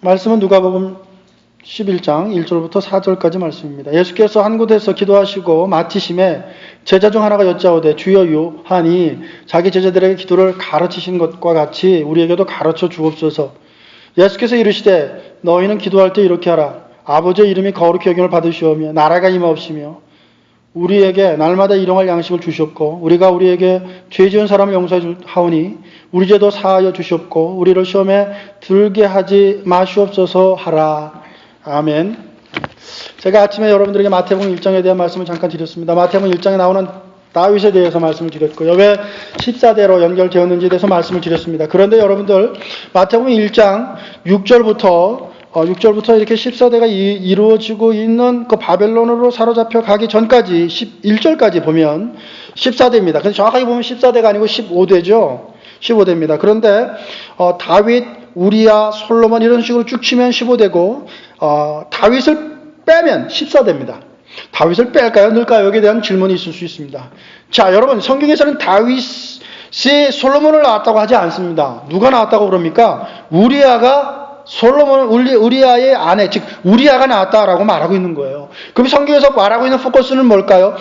말씀은 누가복음 11장 1절부터 4절까지 말씀입니다. 예수께서 한 곳에서 기도하시고 마치심에 제자 중 하나가 여짜오되 주여요 하니 자기 제자들에게 기도를 가르치신 것과 같이 우리에게도 가르쳐 주옵소서. 예수께서 이르시되 너희는 기도할 때 이렇게 하라. 아버지의 이름이 거룩히 여김을 받으시오며 나라가 임하옵시며 우리에게 날마다 일용할 양식을 주시옵고 우리가 우리에게 죄 지은 사람을 용서하오니 우리 죄도 사하여 주시옵고 우리를 시험에 들게 하지 마시옵소서 하라. 아멘. 제가 아침에 여러분들에게 마태복음 1장에 대한 말씀을 잠깐 드렸습니다. 마태복음 1장에 나오는 다윗에 대해서 말씀을 드렸고요. 왜 14대로 연결되었는지에 대해서 말씀을 드렸습니다. 그런데 여러분들 마태복음 1장 6절부터 이렇게 14대가 이루어지고 있는 그 바벨론으로 사로잡혀 가기 전까지 11절까지 보면 14대입니다. 근데 정확하게 보면 14대가 아니고 15대죠. 15대입니다. 그런데 다윗, 우리야, 솔로몬 이런 식으로 쭉 치면 15대고 다윗을 빼면 14대입니다. 다윗을 뺄까요? 넣을까요? 여기에 대한 질문이 있을 수 있습니다. 자, 여러분 성경에서는 다윗이 솔로몬을 낳았다고 하지 않습니다. 누가 낳았다고 그럽니까? 우리야가 우리아의 아내, 즉 우리아가 낳았다라고 말하고 있는 거예요. 그럼 성경에서 말하고 있는 포커스는 뭘까요?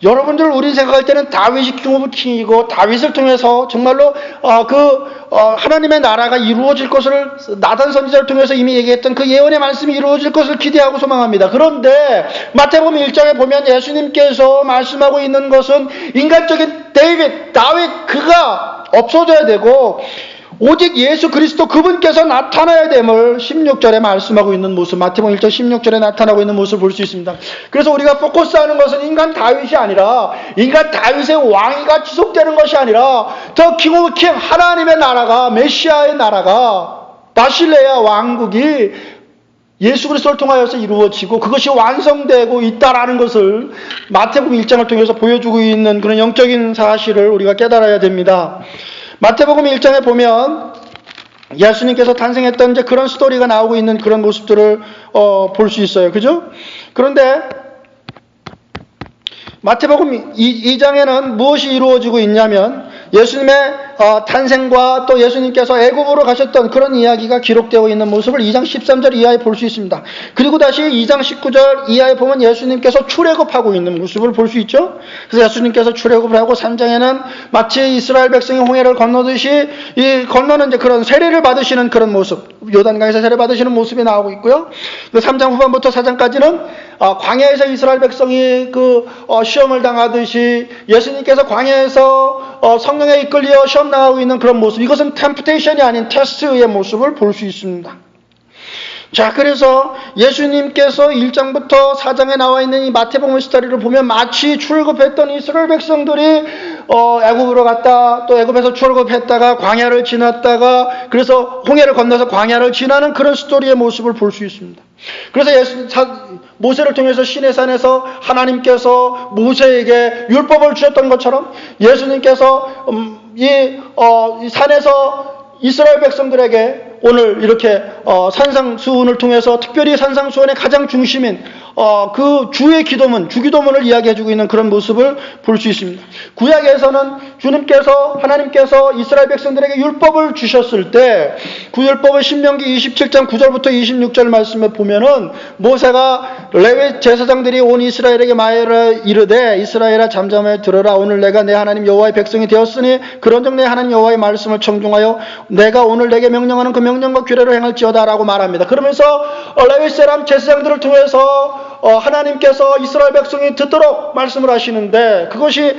여러분들 우리 생각할 때는 다윗이 킹 오브 킹이고 다윗을 통해서 정말로 하나님의 나라가 이루어질 것을 나단 선지자를 통해서 이미 얘기했던 그 예언의 말씀이 이루어질 것을 기대하고 소망합니다. 그런데 마태복음 1장에 보면 예수님께서 말씀하고 있는 것은 인간적인 다윗 그가 없어져야 되고 오직 예수 그리스도 그분께서 나타나야 됨을 16절에 말씀하고 있는 모습, 마태복음 1장 16절에 나타나고 있는 모습을 볼 수 있습니다. 그래서 우리가 포커스하는 것은 인간 다윗이 아니라 인간 다윗의 왕위가 지속되는 것이 아니라 더 킹 오브 킹 하나님의 나라가 메시아의 나라가 바실레아 왕국이 예수 그리스도를 통하여서 이루어지고 그것이 완성되고 있다라는 것을 마태복음 1장을 통해서 보여주고 있는 그런 영적인 사실을 우리가 깨달아야 됩니다. 마태복음 1장에 보면 예수님께서 탄생했던 이제 그런 스토리가 나오고 있는 그런 모습들을 볼 수 있어요. 그죠? 그런데 마태복음 2장에는 무엇이 이루어지고 있냐면 예수님의 탄생과 또 예수님께서 애굽으로 가셨던 그런 이야기가 기록되어 있는 모습을 2장 13절 이하에 볼 수 있습니다. 그리고 다시 2장 19절 이하에 보면 예수님께서 출애굽하고 있는 모습을 볼 수 있죠. 그래서 예수님께서 출애굽을 하고 3장에는 마치 이스라엘 백성이 홍해를 건너듯이 건너는 이제 그런 세례를 받으시는 그런 모습, 요단강에서 세례 받으시는 모습이 나오고 있고요. 3장 후반부터 4장까지는 광야에서 이스라엘 백성이 시험을 당하듯이 예수님께서 광야에서 성령에 이끌려 시험 당하고 있는 그런 모습, 이것은 템프테이션이 아닌 테스트의 모습을 볼 수 있습니다. 자, 그래서 예수님께서 1장부터 4장에 나와 있는 이 마태복음 스토리를 보면 마치 출애굽했던 이스라엘 백성들이 애굽으로 갔다 또 애굽에서 출애굽했다가 광야를 지났다가 그래서 홍해를 건너서 광야를 지나는 그런 스토리의 모습을 볼 수 있습니다. 그래서 모세를 통해서 시내산에서 하나님께서 모세에게 율법을 주셨던 것처럼 예수님께서 이 산에서 이스라엘 백성들에게 오늘 이렇게 산상수훈을 통해서 특별히 산상수훈의 가장 중심인 그 주의 기도문, 주기도문을 이야기해주고 있는 그런 모습을 볼 수 있습니다. 구약에서는 하나님께서 이스라엘 백성들에게 율법을 주셨을 때 그 율법을 신명기 27장 9절부터 26절 말씀에 보면은 모세가 레위 제사장들이 온 이스라엘에게 말하여 이르되 이스라엘아 잠잠하여 들으라. 오늘 내가 내 하나님 여호와의 백성이 되었으니 그런즉 내 하나님 여호와의 말씀을 청중하여 내가 오늘 내게 명령하는 그 명령과 규례를 행할지어다 라고 말합니다. 그러면서 레위 사람 제사장들을 통해서 하나님께서 이스라엘 백성이 듣도록 말씀을 하시는데 그것이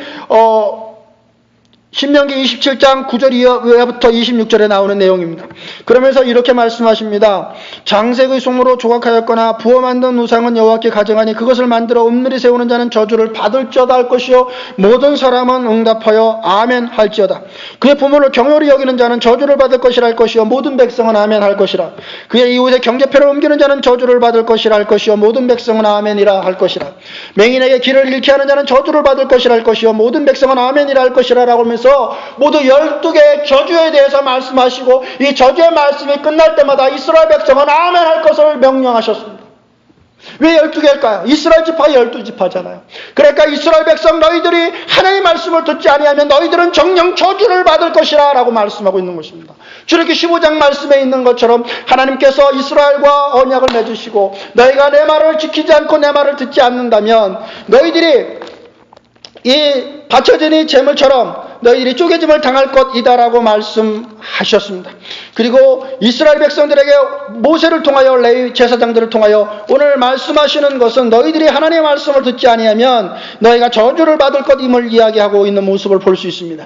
신명기 27장 9절 이하부터 26절에 나오는 내용입니다. 그러면서 이렇게 말씀하십니다. 장색의 송으로 조각하였거나 부어 만든 우상은 여호와께 가정하니 그것을 만들어 옴늘이 세우는 자는 저주를 받을지어다 할 것이요 모든 사람은 응답하여 아멘 할지어다. 그의 부모를 경홀히 여기는 자는 저주를 받을 것이라 할 것이요 모든 백성은 아멘 할 것이라. 그의 이웃의 경제표를 옮기는 자는 저주를 받을 것이라 할 것이요 모든 백성은 아멘이라 할 것이라. 맹인에게 길을 잃게 하는 자는 저주를 받을 것이라 할 것이요 모든 백성은 아멘이라 할 것이라 라고 하면서 모두 12개의 저주에 대해서 말씀하시고 이 저주의 말씀이 끝날 때마다 이스라엘 백성은 아멘 할 것을 명령하셨습니다. 왜 12개일까요? 이스라엘 지파가 12지파잖아요. 그러니까 이스라엘 백성 너희들이 하나님의 말씀을 듣지 아니하면 너희들은 정령 저주를 받을 것이라 라고 말씀하고 있는 것입니다. 출애굽기 15장 말씀에 있는 것처럼 하나님께서 이스라엘과 언약을 맺으시고 너희가 내 말을 지키지 않고 내 말을 듣지 않는다면 너희들이 이 바쳐지니 재물처럼 너희들이 쪼개짐을 당할 것이다라고 말씀하셨습니다. 그리고 이스라엘 백성들에게 모세를 통하여 레위 제사장들을 통하여 오늘 말씀하시는 것은 너희들이 하나님의 말씀을 듣지 아니하면 너희가 저주를 받을 것임을 이야기하고 있는 모습을 볼 수 있습니다.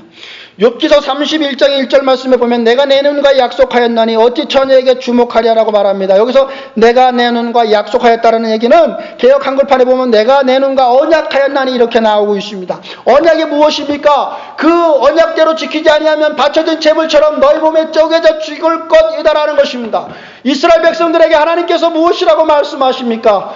욥기서 31장 1절 말씀에 보면 내가 내 눈과 약속하였나니 어찌 처녀에게 주목하랴라고 말합니다. 여기서 내가 내 눈과 약속하였다라는 얘기는 개역 한글판에 보면 내가 내 눈과 언약하였나니 이렇게 나오고 있습니다. 언약이 무엇입니까? 그 언약대로 지키지 아니하면 바쳐진 재물처럼 너희 몸에 쪼개져 죽을 것이다라는 것입니다. 이스라엘 백성들에게 하나님께서 무엇이라고 말씀하십니까?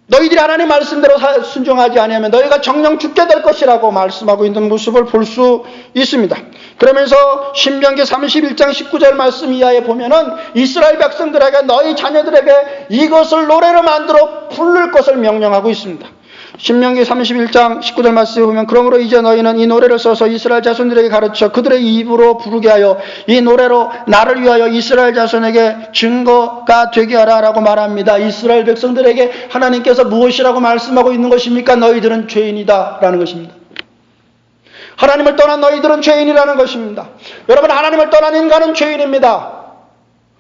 너희들이 하나님 말씀대로 순종하지 아니하면 너희가 정령 죽게 될 것이라고 말씀하고 있는 모습을 볼 수 있습니다. 그러면서 신명기 31장 19절 말씀 이하에 보면은 이스라엘 백성들에게 너희 자녀들에게 이것을 노래로 만들어 부를 것을 명령하고 있습니다. 신명기 31장 19절 말씀에 보면 그러므로 이제 너희는 이 노래를 써서 이스라엘 자손들에게 가르쳐 그들의 입으로 부르게 하여 이 노래로 나를 위하여 이스라엘 자손에게 증거가 되게 하라 라고 말합니다. 이스라엘 백성들에게 하나님께서 무엇이라고 말씀하고 있는 것입니까? 너희들은 죄인이다 라는 것입니다. 하나님을 떠난 너희들은 죄인이라는 것입니다. 여러분, 하나님을 떠난 인간은 죄인입니다.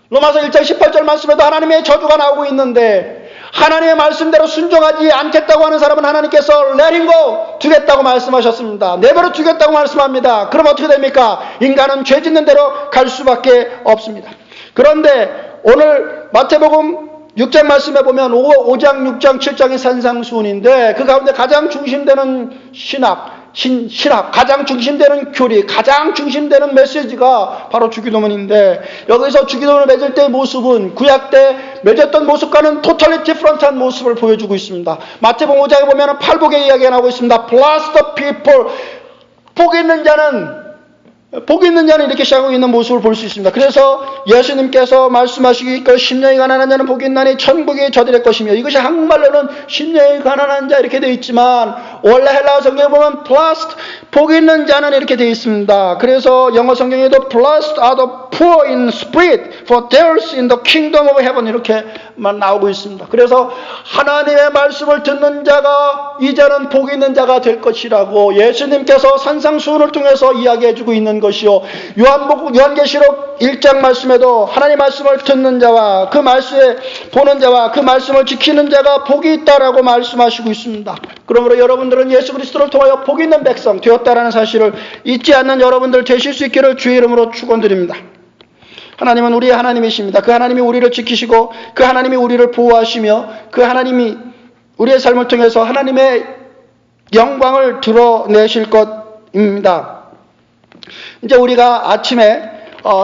로마서 1장 18절 말씀에도 하나님의 저주가 나오고 있는데 하나님의 말씀대로 순종하지 않겠다고 하는 사람은 하나님께서 let him go 두겠다고 말씀하셨습니다. 내버려 두겠다고 말씀합니다. 그럼 어떻게 됩니까? 인간은 죄 짓는 대로 갈 수밖에 없습니다. 그런데 오늘 마태복음 6장 말씀에 보면 5장, 6장, 7장이 산상수훈인데 그 가운데 가장 중심되는 신학, 가장 중심되는 교리, 가장 중심되는 메시지가 바로 주기도문인데 여기서 주기도문을 맺을 때의 모습은 구약 때 맺었던 모습과는 totally different한 모습을 보여주고 있습니다. 마태복음 5장에 보면 팔복의 이야기가 나오고 있습니다. Bless the people. 복 있는 자는 이렇게 시작하고 있는 모습을 볼 수 있습니다. 그래서 예수님께서 말씀하시기를 심령이 가난한 자는 복이 있나니 천국이 저들의 것이며 이것이 한국말로는 심령이 가난한 자 이렇게 되어 있지만 원래 헬라어 성경에 보면 blessed 복 있는 자는 이렇게 되어 있습니다. 그래서 영어 성경에도 blessed are the poor in spirit for theirs in the kingdom of heaven 이렇게만 나오고 있습니다. 그래서 하나님의 말씀을 듣는 자가 이제는 복 있는 자가 될 것이라고 예수님께서 산상수훈을 통해서 이야기해주고 있는 것이요. 요한계시록 1장 말씀에도 하나님 말씀을 듣는 자와 그 말씀에 보는 자와 그 말씀을 지키는 자가 복이 있다라고 말씀하시고 있습니다. 그러므로 여러분들은 예수 그리스도를 통하여 복 있는 백성 되었다라는 사실을 잊지 않는 여러분들 되실 수 있기를 주의 이름으로 축원드립니다. 하나님은 우리의 하나님이십니다. 그 하나님이 우리를 지키시고 그 하나님이 우리를 보호하시며 그 하나님이 우리의 삶을 통해서 하나님의 영광을 드러내실 것입니다. 이제 우리가 아침에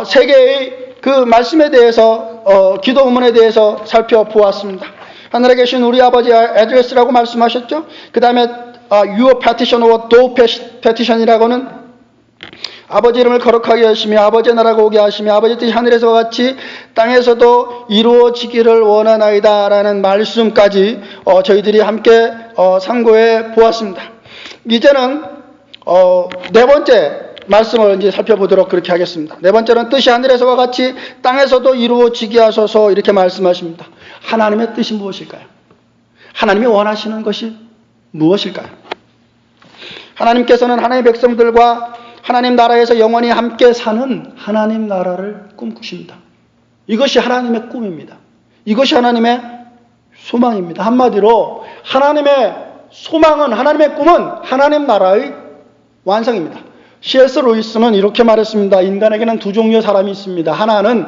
세 개의 그 말씀에 대해서 기도 의문에 대해서 살펴보았습니다. 하늘에 계신 우리 아버지 애드레스라고 말씀하셨죠. 그 다음에 your petition or do petition이라고는 아버지 이름을 거룩하게 하시며 아버지의 나라가 오게 하시며 아버지 뜻이 하늘에서와 같이 땅에서도 이루어지기를 원하나이다 라는 말씀까지 저희들이 함께 상고해 보았습니다. 이제는 네 번째 말씀을 이제 살펴보도록 그렇게 하겠습니다. 네 번째는 뜻이 하늘에서와 같이 땅에서도 이루어지게 하소서 이렇게 말씀하십니다. 하나님의 뜻이 무엇일까요? 하나님이 원하시는 것이 무엇일까요? 하나님께서는 하나님의 백성들과 하나님 나라에서 영원히 함께 사는 하나님 나라를 꿈꾸십니다. 이것이 하나님의 꿈입니다. 이것이 하나님의 소망입니다. 한마디로 하나님의 소망은 하나님의 꿈은 하나님 나라의 완성입니다. C.S. 루이스는 이렇게 말했습니다. 인간에게는 두 종류의 사람이 있습니다. 하나는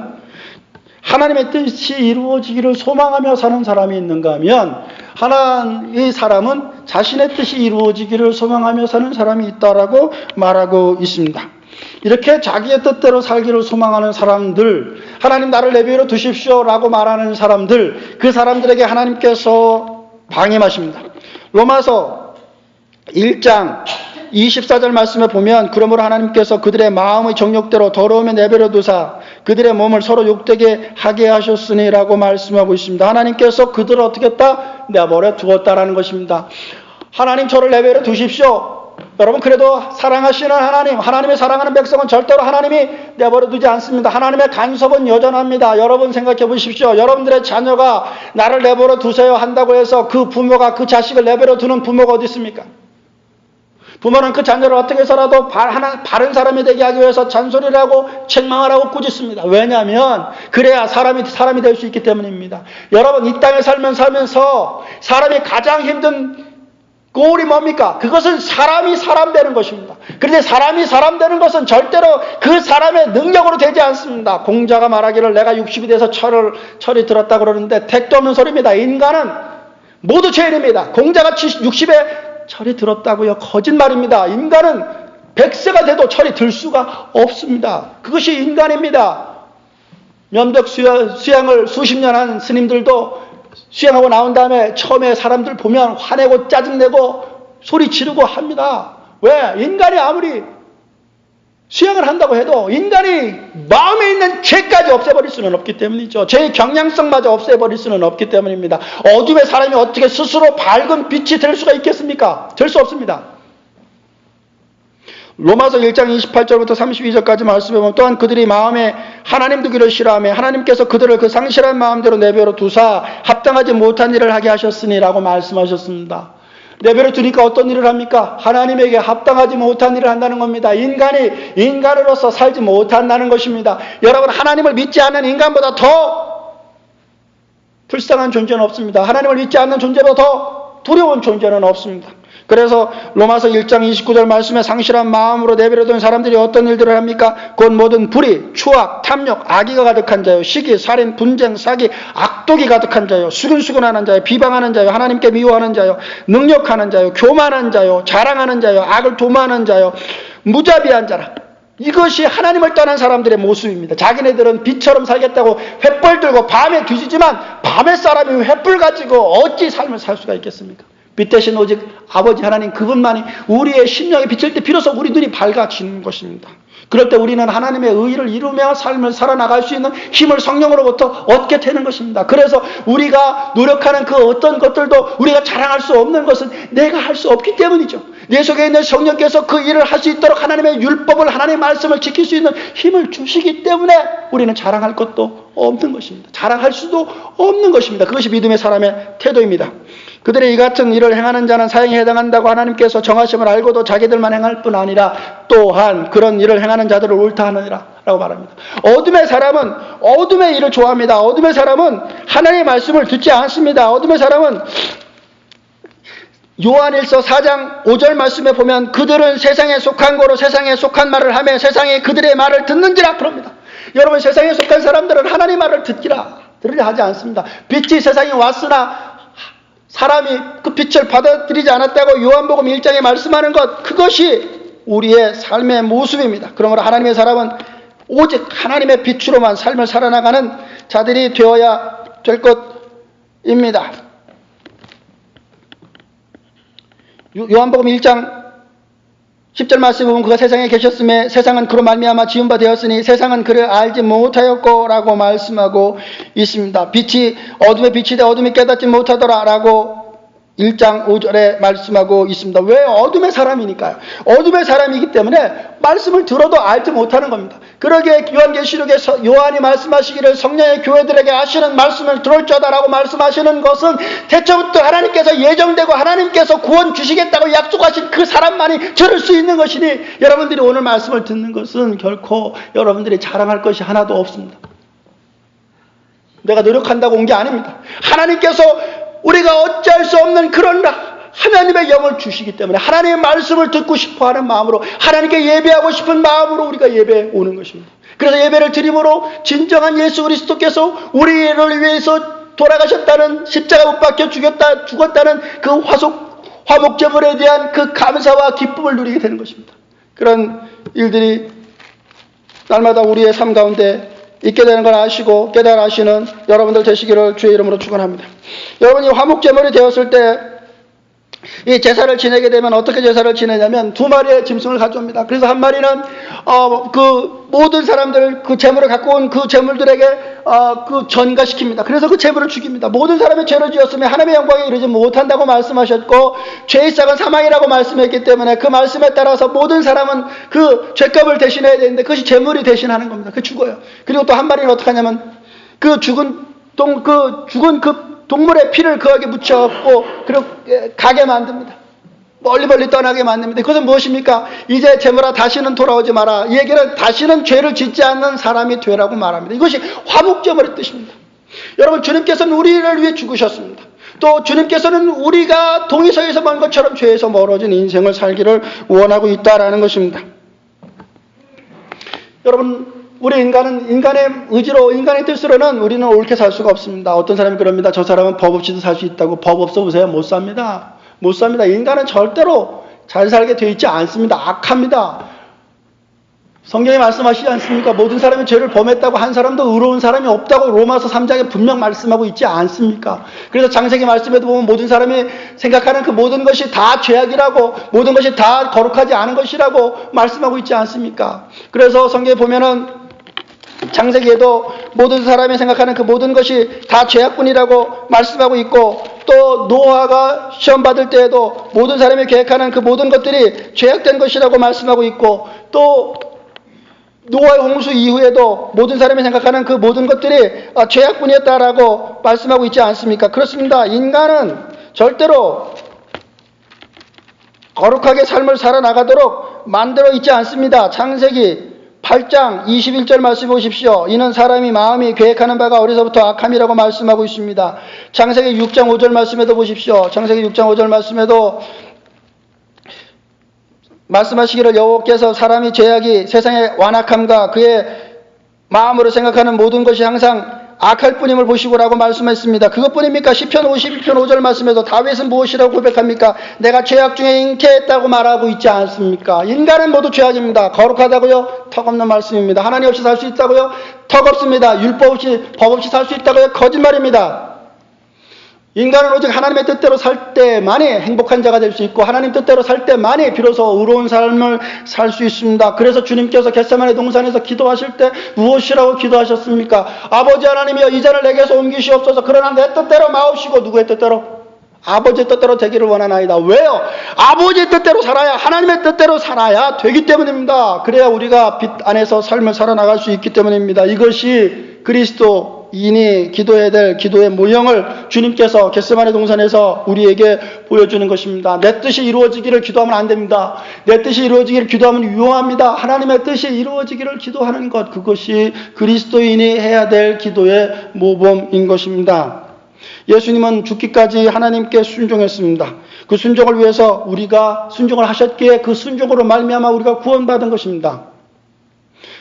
하나님의 뜻이 이루어지기를 소망하며 사는 사람이 있는가 하면 하나의 사람은 자신의 뜻이 이루어지기를 소망하며 사는 사람이 있다라고 말하고 있습니다. 이렇게 자기의 뜻대로 살기를 소망하는 사람들, 하나님 나를 내비로 두십시오라고 말하는 사람들, 그 사람들에게 하나님께서 방임하십니다. 로마서 1장 24절 말씀에 보면 그러므로 하나님께서 그들의 마음의 정욕대로 더러움에 내버려 두사 그들의 몸을 서로 욕되게 하게 하셨으니라고 말씀하고 있습니다. 하나님께서 그들을 어떻게 했다? 내버려 두었다라는 것입니다. 하나님 저를 내버려 두십시오. 여러분 그래도 사랑하시는 하나님, 하나님의 사랑하는 백성은 절대로 하나님이 내버려 두지 않습니다. 하나님의 간섭은 여전합니다. 여러분 생각해 보십시오. 여러분들의 자녀가 나를 내버려 두세요 한다고 해서 그 부모가 그 자식을 내버려 두는 부모가 어디 있습니까? 부모는 그 자녀를 어떻게 해서라도 바른 사람이 되게 하기 위해서 잔소리를 하고 책망을 하고 꾸짖습니다. 왜냐하면 그래야 사람이 될 수 있기 때문입니다. 여러분 이 땅에 살면서 사람이 가장 힘든 꼴이 뭡니까? 그것은 사람이 사람 되는 것입니다. 그런데 사람이 사람 되는 것은 절대로 그 사람의 능력으로 되지 않습니다. 공자가 말하기를 내가 60이 돼서 철이 들었다 그러는데 택도 없는 소리입니다. 인간은 모두 죄인입니다. 공자가 60에 철이 들었다고요? 거짓말입니다. 인간은 100세가 돼도 철이 들 수가 없습니다. 그것이 인간입니다. 면벽 수양을 수십 년 한 스님들도 수양하고 나온 다음에 처음에 사람들 보면 화내고 짜증내고 소리 지르고 합니다. 왜? 인간이 아무리 수양을 한다고 해도 인간이 마음에 있는 죄까지 없애버릴 수는 없기 때문이죠. 죄의 경향성마저 없애버릴 수는 없기 때문입니다. 어둠의 사람이 어떻게 스스로 밝은 빛이 될 수가 있겠습니까? 될 수 없습니다. 로마서 1장 28절부터 32절까지 말씀해 보면 또한 그들이 마음에 하나님 두기를 싫어하며 하나님께서 그들을 그 상실한 마음대로 내버려 두사 합당하지 못한 일을 하게 하셨으니라고 말씀하셨습니다. 내버려 두니까 어떤 일을 합니까? 하나님에게 합당하지 못한 일을 한다는 겁니다. 인간이 인간으로서 살지 못한다는 것입니다. 여러분 하나님을 믿지 않는 인간보다 더 불쌍한 존재는 없습니다. 하나님을 믿지 않는 존재보다 더 두려운 존재는 없습니다. 그래서 로마서 1장 29절 말씀에 상실한 마음으로 내버려둔 사람들이 어떤 일들을 합니까? 곧 모든 불의, 추악, 탐욕, 악의가 가득한 자요, 시기, 살인, 분쟁, 사기, 악독이 가득한 자요, 수근수근하는 자요, 비방하는 자요, 하나님께 미워하는 자요, 능욕하는 자요, 교만한 자요, 자랑하는 자요, 악을 도모하는 자요, 무자비한 자라. 이것이 하나님을 떠난 사람들의 모습입니다. 자기네들은 빛처럼 살겠다고 횃불 들고 밤에 뒤지지만 밤의 사람이 횃불 가지고 어찌 삶을 살 수가 있겠습니까? 빛 대신 오직 아버지 하나님 그분만이 우리의 심령에 비칠 때 비로소 우리 눈이 밝아지는 것입니다. 그럴 때 우리는 하나님의 의의를 이루며 삶을 살아나갈 수 있는 힘을 성령으로부터 얻게 되는 것입니다. 그래서 우리가 노력하는 그 어떤 것들도 우리가 자랑할 수 없는 것은 내가 할 수 없기 때문이죠. 내 속에 있는 성령께서 그 일을 할 수 있도록 하나님의 율법을 하나님의 말씀을 지킬 수 있는 힘을 주시기 때문에 우리는 자랑할 것도 없는 것입니다. 자랑할 수도 없는 것입니다. 그것이 믿음의 사람의 태도입니다. 그들의 이 같은 일을 행하는 자는 사형에 해당한다고 하나님께서 정하심을 알고도 자기들만 행할 뿐 아니라 또한 그런 일을 행하는 자들을 옳다 하느니라 라고 말합니다. 어둠의 사람은 어둠의 일을 좋아합니다. 어둠의 사람은 하나님의 말씀을 듣지 않습니다. 어둠의 사람은 요한일서 4장 5절 말씀에 보면 그들은 세상에 속한 거로 세상에 속한 말을 하며 세상에 그들의 말을 듣는지라 그럽니다. 여러분 세상에 속한 사람들은 하나님의 말을 들으려 하지 않습니다. 빛이 세상에 왔으나 사람이 그 빛을 받아들이지 않았다고 요한복음 1장에 말씀하는 것, 그것이 우리의 삶의 모습입니다. 그러므로 하나님의 사람은 오직 하나님의 빛으로만 삶을 살아나가는 자들이 되어야 될 것입니다. 요한복음 1장 10절 말씀에 보면 그가 세상에 계셨음에 세상은 그로 말미암아 지은 바 되었으니 세상은 그를 알지 못하였고 라고 말씀하고 있습니다. 빛이 어둠의 빛이 돼 어둠이 깨닫지 못하더라 라고 1장 5절에 말씀하고 있습니다. 왜? 어둠의 사람이니까요. 어둠의 사람이기 때문에 말씀을 들어도 알지 못하는 겁니다. 그러기에 요한계시록에서 요한이 말씀하시기를 성령의 교회들에게 하시는 말씀을 들을 자다라고 말씀하시는 것은 태초부터 하나님께서 예정되고 하나님께서 구원 주시겠다고 약속하신 그 사람만이 들을 수 있는 것이니 여러분들이 오늘 말씀을 듣는 것은 결코 여러분들이 자랑할 것이 하나도 없습니다. 내가 노력한다고 온 게 아닙니다. 하나님께서 우리가 어찌할 수 없는 그런 하나님의 영을 주시기 때문에 하나님의 말씀을 듣고 싶어하는 마음으로 하나님께 예배하고 싶은 마음으로 우리가 예배에 오는 것입니다. 그래서 예배를 드림으로 진정한 예수 그리스도께서 우리를 위해서 돌아가셨다는 십자가 못 박혀 죽었다는 그 화목제물에 대한 그 감사와 기쁨을 누리게 되는 것입니다. 그런 일들이 날마다 우리의 삶 가운데 있게 되는 걸 아시고 깨달아 하시는 여러분들 되시기를 주의 이름으로 축원합니다. 여러분이 화목제물이 되었을 때 이 제사를 지내게 되면 어떻게 제사를 지내냐면 두 마리의 짐승을 가져옵니다. 그래서 한 마리는 그 모든 사람들 그 제물을 갖고 온 그 제물들에게 그 전가시킵니다. 그래서 그 제물을 죽입니다. 모든 사람이 죄를 지었으면 하나님의 영광에 이르지 못한다고 말씀하셨고 죄의 싹은 사망이라고 말씀했기 때문에 그 말씀에 따라서 모든 사람은 그 죄값을 대신해야 되는데 그것이 제물이 대신하는 겁니다. 그 죽어요. 그리고 또 한 마리는 어떻게 하냐면 그 죽은 그 동물의 피를 그에게 묻혀갖고 그리고 가게 만듭니다. 멀리 떠나게 만듭니다. 그것은 무엇입니까? 이제 제물아 다시는 돌아오지 마라. 이 얘기는 다시는 죄를 짓지 않는 사람이 되라고 말합니다. 이것이 화목제물의 뜻입니다. 여러분, 주님께서는 우리를 위해 죽으셨습니다. 또 주님께서는 우리가 동의서에서 본 것처럼 죄에서 멀어진 인생을 살기를 원하고 있다라는 것입니다. 여러분, 우리 인간은 인간의 의지로, 인간의 뜻으로는 우리는 옳게 살 수가 없습니다. 어떤 사람이 그럽니다. 저 사람은 법 없이도 살 수 있다고. 법 없어 보세요. 못 삽니다. 못 삽니다. 인간은 절대로 잘 살게 되어 있지 않습니다. 악합니다. 성경에 말씀하시지 않습니까? 모든 사람이 죄를 범했다고 한 사람도 의로운 사람이 없다고 로마서 3장에 분명 말씀하고 있지 않습니까? 그래서 창세기 말씀에도 보면 모든 사람이 생각하는 그 모든 것이 다 죄악이라고, 모든 것이 다 거룩하지 않은 것이라고 말씀하고 있지 않습니까? 그래서 성경에 보면은 창세기에도 모든 사람이 생각하는 그 모든 것이 다 죄악뿐이라고 말씀하고 있고, 또 노아가 시험 받을 때에도 모든 사람이 계획하는 그 모든 것들이 죄악된 것이라고 말씀하고 있고, 또 노아의 홍수 이후에도 모든 사람이 생각하는 그 모든 것들이 죄악뿐이었다라고 말씀하고 있지 않습니까? 그렇습니다. 인간은 절대로 거룩하게 삶을 살아나가도록 만들어 있지 않습니다. 창세기 8장 21절 말씀 보십시오. 이는 사람이 마음이 계획하는 바가 어려서부터 악함이라고 말씀하고 있습니다. 창세기 6장 5절 말씀에도 보십시오. 창세기 6장 5절 말씀에도 말씀하시기를 여호와께서 사람이 죄악이 세상의 완악함과 그의 마음으로 생각하는 모든 것이 항상 악할 뿐임을 보시고라고 말씀했습니다. 그것뿐입니까? 시편 51편 5절 말씀에도 다윗은 무엇이라고 고백합니까? 내가 죄악 중에 잉태했다고 말하고 있지 않습니까? 인간은 모두 죄악입니다. 거룩하다고요? 턱없는 말씀입니다. 하나님 없이 살 수 있다고요? 턱없습니다. 율법 없이, 법 없이 살 수 있다고요? 거짓말입니다. 인간은 오직 하나님의 뜻대로 살 때만이 행복한 자가 될 수 있고 하나님 뜻대로 살 때만이 비로소 의로운 삶을 살 수 있습니다. 그래서 주님께서 겟세마네 동산에서 기도하실 때 무엇이라고 기도하셨습니까? 아버지 하나님이여 이 잔을 내게서 옮기시옵소서. 그러나 내 뜻대로 마옵시고 누구의 뜻대로? 아버지의 뜻대로 되기를 원하나이다. 왜요? 아버지의 뜻대로 살아야, 하나님의 뜻대로 살아야 되기 때문입니다. 그래야 우리가 빛 안에서 삶을 살아나갈 수 있기 때문입니다. 이것이 그리스도인이 기도해야 될 기도의 모형을 주님께서 겟세마네 동산에서 우리에게 보여주는 것입니다. 내 뜻이 이루어지기를 기도하면 안 됩니다. 내 뜻이 이루어지기를 기도하면 유용합니다. 하나님의 뜻이 이루어지기를 기도하는 것, 그것이 그리스도인이 해야 될 기도의 모범인 것입니다. 예수님은 죽기까지 하나님께 순종했습니다. 그 순종을 위해서 우리가 순종을 하셨기에 그 순종으로 말미암아 우리가 구원받은 것입니다.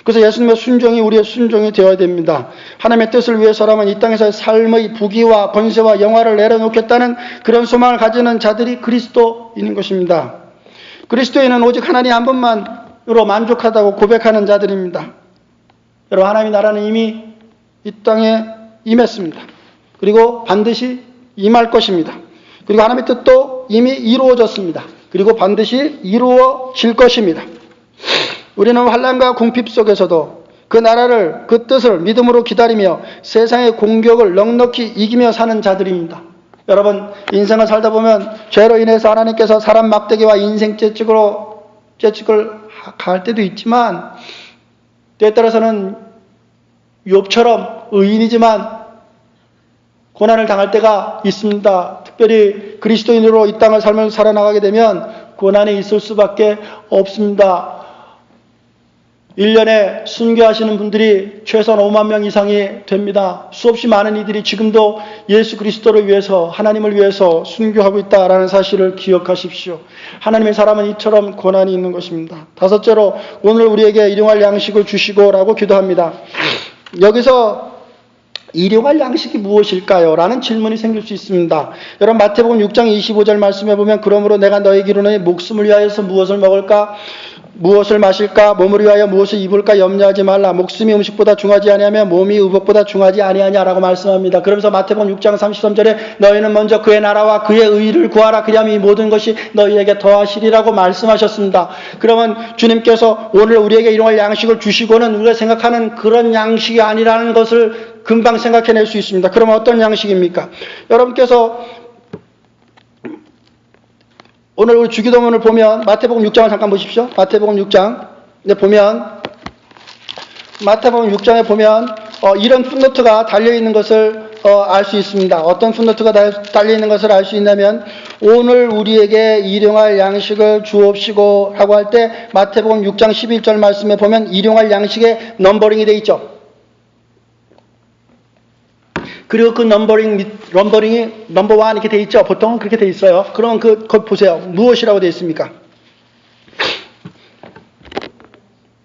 그래서 예수님의 순종이 우리의 순종이 되어야 됩니다. 하나님의 뜻을 위해서라면 이 땅에서의 삶의 부귀와 권세와 영화를 내려놓겠다는 그런 소망을 가지는 자들이 그리스도인인 것입니다. 그리스도인은 오직 하나님 한 분만으로 만족하다고 고백하는 자들입니다. 여러분, 하나님의 나라는 이미 이 땅에 임했습니다. 그리고 반드시 임할 것입니다. 그리고 하나님의 뜻도 이미 이루어졌습니다. 그리고 반드시 이루어질 것입니다. 우리는 환난과 궁핍 속에서도 그 나라를, 그 뜻을 믿음으로 기다리며 세상의 공격을 넉넉히 이기며 사는 자들입니다. 여러분, 인생을 살다 보면 죄로 인해서 하나님께서 사람 막대기와 인생 채찍을 갈 때도 있지만 때에 따라서는 욥처럼 의인이지만 고난을 당할 때가 있습니다. 특별히 그리스도인으로 이 땅을 삶을 살아나가게 되면 고난이 있을 수밖에 없습니다. 1년에 순교하시는 분들이 최소한 5만 명 이상이 됩니다. 수없이 많은 이들이 지금도 예수 그리스도를 위해서, 하나님을 위해서 순교하고 있다라는 사실을 기억하십시오. 하나님의 사람은 이처럼 고난이 있는 것입니다. 다섯째로, 오늘 우리에게 일용할 양식을 주시고라고 기도합니다. 여기서 일용할 양식이 무엇일까요? 라는 질문이 생길 수 있습니다. 여러분, 마태복음 6장 25절 말씀해 보면 그러므로 내가 너에게 이르노니 목숨을 위하여서 무엇을 먹을까? 무엇을 마실까 몸을 위하여 무엇을 입을까 염려하지 말라. 목숨이 음식보다 중하지 아니하며 몸이 의복보다 중하지 아니하냐라고 말씀합니다. 그러면서 마태복음 6장 33절에 너희는 먼저 그의 나라와 그의 의를 구하라. 그리하면 이 모든 것이 너희에게 더하시리라고 말씀하셨습니다. 그러면 주님께서 오늘 우리에게 일용할 양식을 주시고는 우리가 생각하는 그런 양식이 아니라는 것을 금방 생각해낼 수 있습니다. 그러면 어떤 양식입니까? 여러분께서 오늘 우리 주기도문을 보면 마태복음 6장을 잠깐 보십시오. 마태복음 6장 마태복음 6장에 보면 이런 풋노트가 달려있는 것을 알 수 있습니다. 어떤 풋노트가 달려있는 것을 알 수 있냐면 오늘 우리에게 일용할 양식을 주옵시고 라고 할 때 마태복음 6장 11절 말씀에 보면 일용할 양식에 넘버링이 되어 있죠. 그리고 그 넘버링이 넘버 1 이렇게 돼 있죠. 보통은 그렇게 돼 있어요. 그러면 그거 보세요. 무엇이라고 돼 있습니까?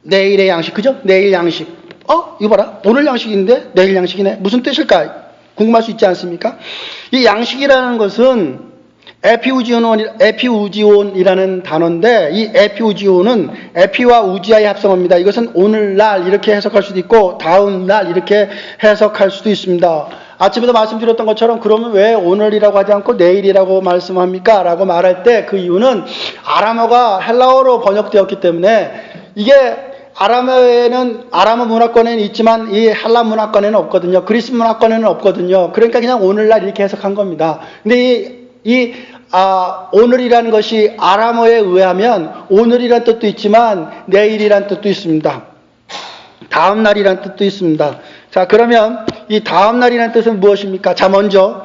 내일의 양식, 그죠? 내일 양식. 이거 봐라. 오늘 양식인데 내일 양식이네. 무슨 뜻일까? 궁금할 수 있지 않습니까? 이 양식이라는 것은 에피우지온이라는 단어인데 이 에피우지온은 에피와 우지아의 합성어입니다. 이것은 오늘날 이렇게 해석할 수도 있고 다음날 이렇게 해석할 수도 있습니다. 아침에도 말씀드렸던 것처럼 그러면 왜 오늘이라고 하지 않고 내일이라고 말씀합니까? 라고 말할 때 그 이유는 아람어가 헬라어로 번역되었기 때문에 이게 아람어 문화권에는 있지만 이 헬라 문화권에는 없거든요. 그리스 문화권에는 없거든요. 그러니까 그냥 오늘날 이렇게 해석한 겁니다. 근데 오늘이라는 것이 아람어에 의하면 오늘이란 뜻도 있지만 내일이란 뜻도 있습니다. 다음날이란 뜻도 있습니다. 자, 그러면 이 다음날이라는 뜻은 무엇입니까? 자, 먼저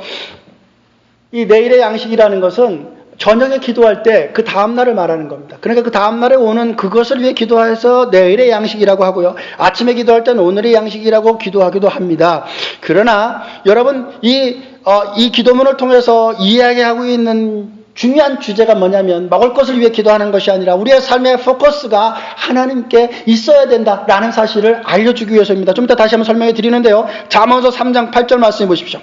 이 내일의 양식이라는 것은 저녁에 기도할 때 그 다음날을 말하는 겁니다. 그러니까 그 다음날에 오는 그것을 위해 기도해서 내일의 양식이라고 하고요. 아침에 기도할 때는 오늘의 양식이라고 기도하기도 합니다. 그러나 여러분 이 기도문을 통해서 이야기하고 있는 중요한 주제가 뭐냐면 먹을 것을 위해 기도하는 것이 아니라 우리의 삶의 포커스가 하나님께 있어야 된다라는 사실을 알려주기 위해서입니다. 좀 이따 다시 한번 설명해 드리는데요. 잠언서 3장 8절 말씀해 보십시오.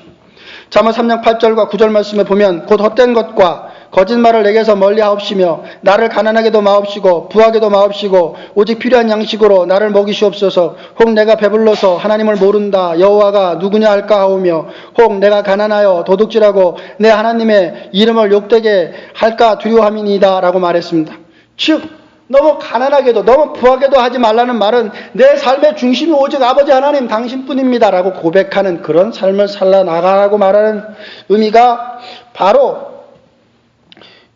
잠언 3장 8절과 9절 말씀에 보면 곧 헛된 것과 거짓말을 내게서 멀리하옵시며 나를 가난하게도 마옵시고 부하게도 마옵시고 오직 필요한 양식으로 나를 먹이시옵소서. 혹 내가 배불러서 하나님을 모른다 여호와가 누구냐 할까 하오며 혹 내가 가난하여 도둑질하고 내 하나님의 이름을 욕되게 할까 두려워함이니이다 라고 말했습니다. 즉 너무 가난하게도 너무 부하게도 하지 말라는 말은 내 삶의 중심이 오직 아버지 하나님 당신뿐입니다 라고 고백하는 그런 삶을 살아나가라고 말하는 의미가 바로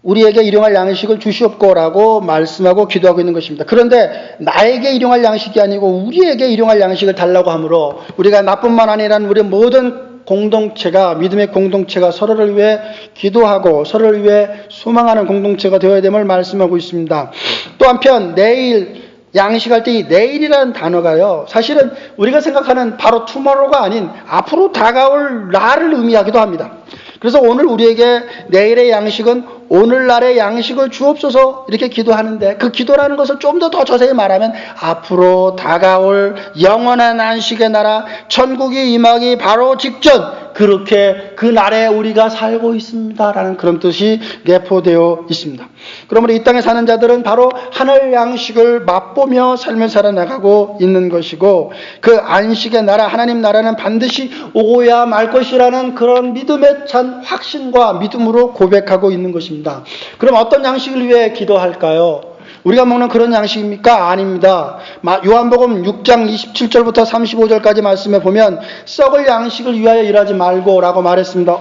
우리에게 일용할 양식을 주시옵고라고 말씀하고 기도하고 있는 것입니다. 그런데 나에게 일용할 양식이 아니고 우리에게 일용할 양식을 달라고 하므로 우리가 나뿐만 아니라 우리 모든 공동체가 믿음의 공동체가 서로를 위해 기도하고 서로를 위해 소망하는 공동체가 되어야 됨을 말씀하고 있습니다. 또 한편 내일 양식할 때 이 내일이라는 단어가요. 사실은 우리가 생각하는 바로 투모로우가 아닌 앞으로 다가올 날을 의미하기도 합니다. 그래서 오늘 우리에게 내일의 양식은 오늘날의 양식을 주옵소서 이렇게 기도하는데 그 기도라는 것을 좀 더 자세히 말하면 앞으로 다가올 영원한 안식의 나라 천국이 임하기 바로 직전 그렇게 그 날에 우리가 살고 있습니다라는 그런 뜻이 내포되어 있습니다. 그러므로 이 땅에 사는 자들은 바로 하늘 양식을 맛보며 삶을 살아나가고 있는 것이고 그 안식의 나라 하나님 나라는 반드시 오고야 말 것이라는 그런 믿음에 찬 확신과 믿음으로 고백하고 있는 것입니다. 그럼 어떤 양식을 위해 기도할까요? 우리가 먹는 그런 양식입니까? 아닙니다. 요한복음 6장 27절부터 35절까지 말씀에 보면 썩을 양식을 위하여 일하지 말고 라고 말했습니다.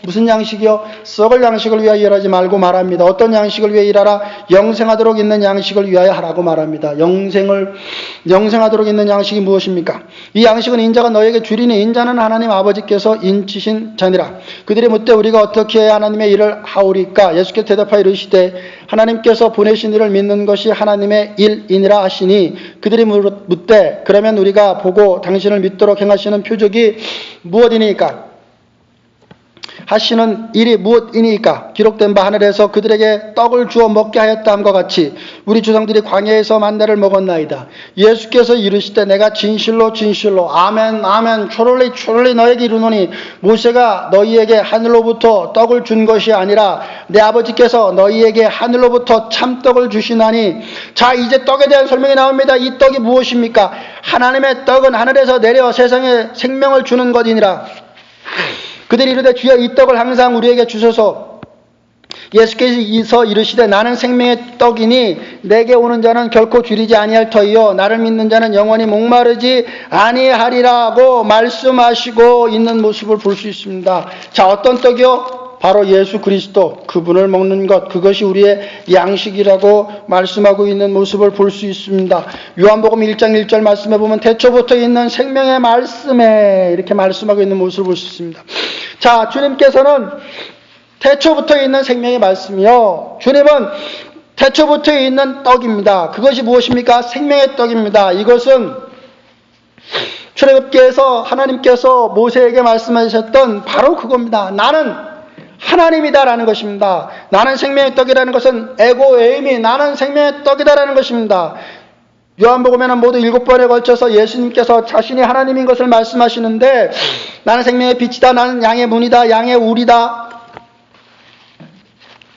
무슨 양식이요? 썩을 양식을 위하여 일하지 말고 말합니다. 어떤 양식을 위해 일하라? 영생하도록 있는 양식을 위하여 하라고 말합니다. 영생하도록 있는 양식이 무엇입니까? 이 양식은 인자가 너에게 주리니 인자는 하나님 아버지께서 인치신 자니라. 그들이 묻되 우리가 어떻게 해야 하나님의 일을 하오리까? 예수께서 대답하여 이르시되 하나님께서 보내신 이를 믿는 것이 하나님의 일이니라 하시니 그들이 묻되 그러면 우리가 보고 당신을 믿도록 행하시는 표적이 무엇이니까? 하시는 일이 무엇이니까? 기록된 바 하늘에서 그들에게 떡을 주어 먹게 하였다함과 같이 우리 조상들이 광야에서 만나를 먹었나이다. 예수께서 이르시되 내가 진실로 진실로 아멘 아멘 초롤리 초롤리 너에게 이르노니 모세가 너희에게 하늘로부터 떡을 준 것이 아니라 내 아버지께서 너희에게 하늘로부터 참떡을 주시나니. 자, 이제 떡에 대한 설명이 나옵니다. 이 떡이 무엇입니까? 하나님의 떡은 하늘에서 내려 세상에 생명을 주는 것이니라. 그들이 이르되 주여 이 떡을 항상 우리에게 주소서. 예수께서 이르시되 나는 생명의 떡이니 내게 오는 자는 결코 줄이지 아니할 터이요 나를 믿는 자는 영원히 목마르지 아니하리라고 말씀하시고 있는 모습을 볼 수 있습니다. 자, 어떤 떡이요? 바로 예수 그리스도, 그분을 먹는 것, 그것이 우리의 양식이라고 말씀하고 있는 모습을 볼 수 있습니다. 요한복음 1장 1절 말씀에 보면 태초부터 있는 생명의 말씀에 이렇게 말씀하고 있는 모습을 볼 수 있습니다. 자, 주님께서는 태초부터 있는 생명의 말씀이요. 주님은 태초부터 있는 떡입니다. 그것이 무엇입니까? 생명의 떡입니다. 이것은 출애굽기에서 하나님께서 모세에게 말씀하셨던 바로 그겁니다. 나는 하나님이다라는 것입니다. 나는 생명의 떡이라는 것은 에고 에이미, 나는 생명의 떡이다라는 것입니다. 요한복음에는 모두 7번에 걸쳐서 예수님께서 자신이 하나님인 것을 말씀하시는데 나는 생명의 빛이다, 나는 양의 문이다, 양의 울이다,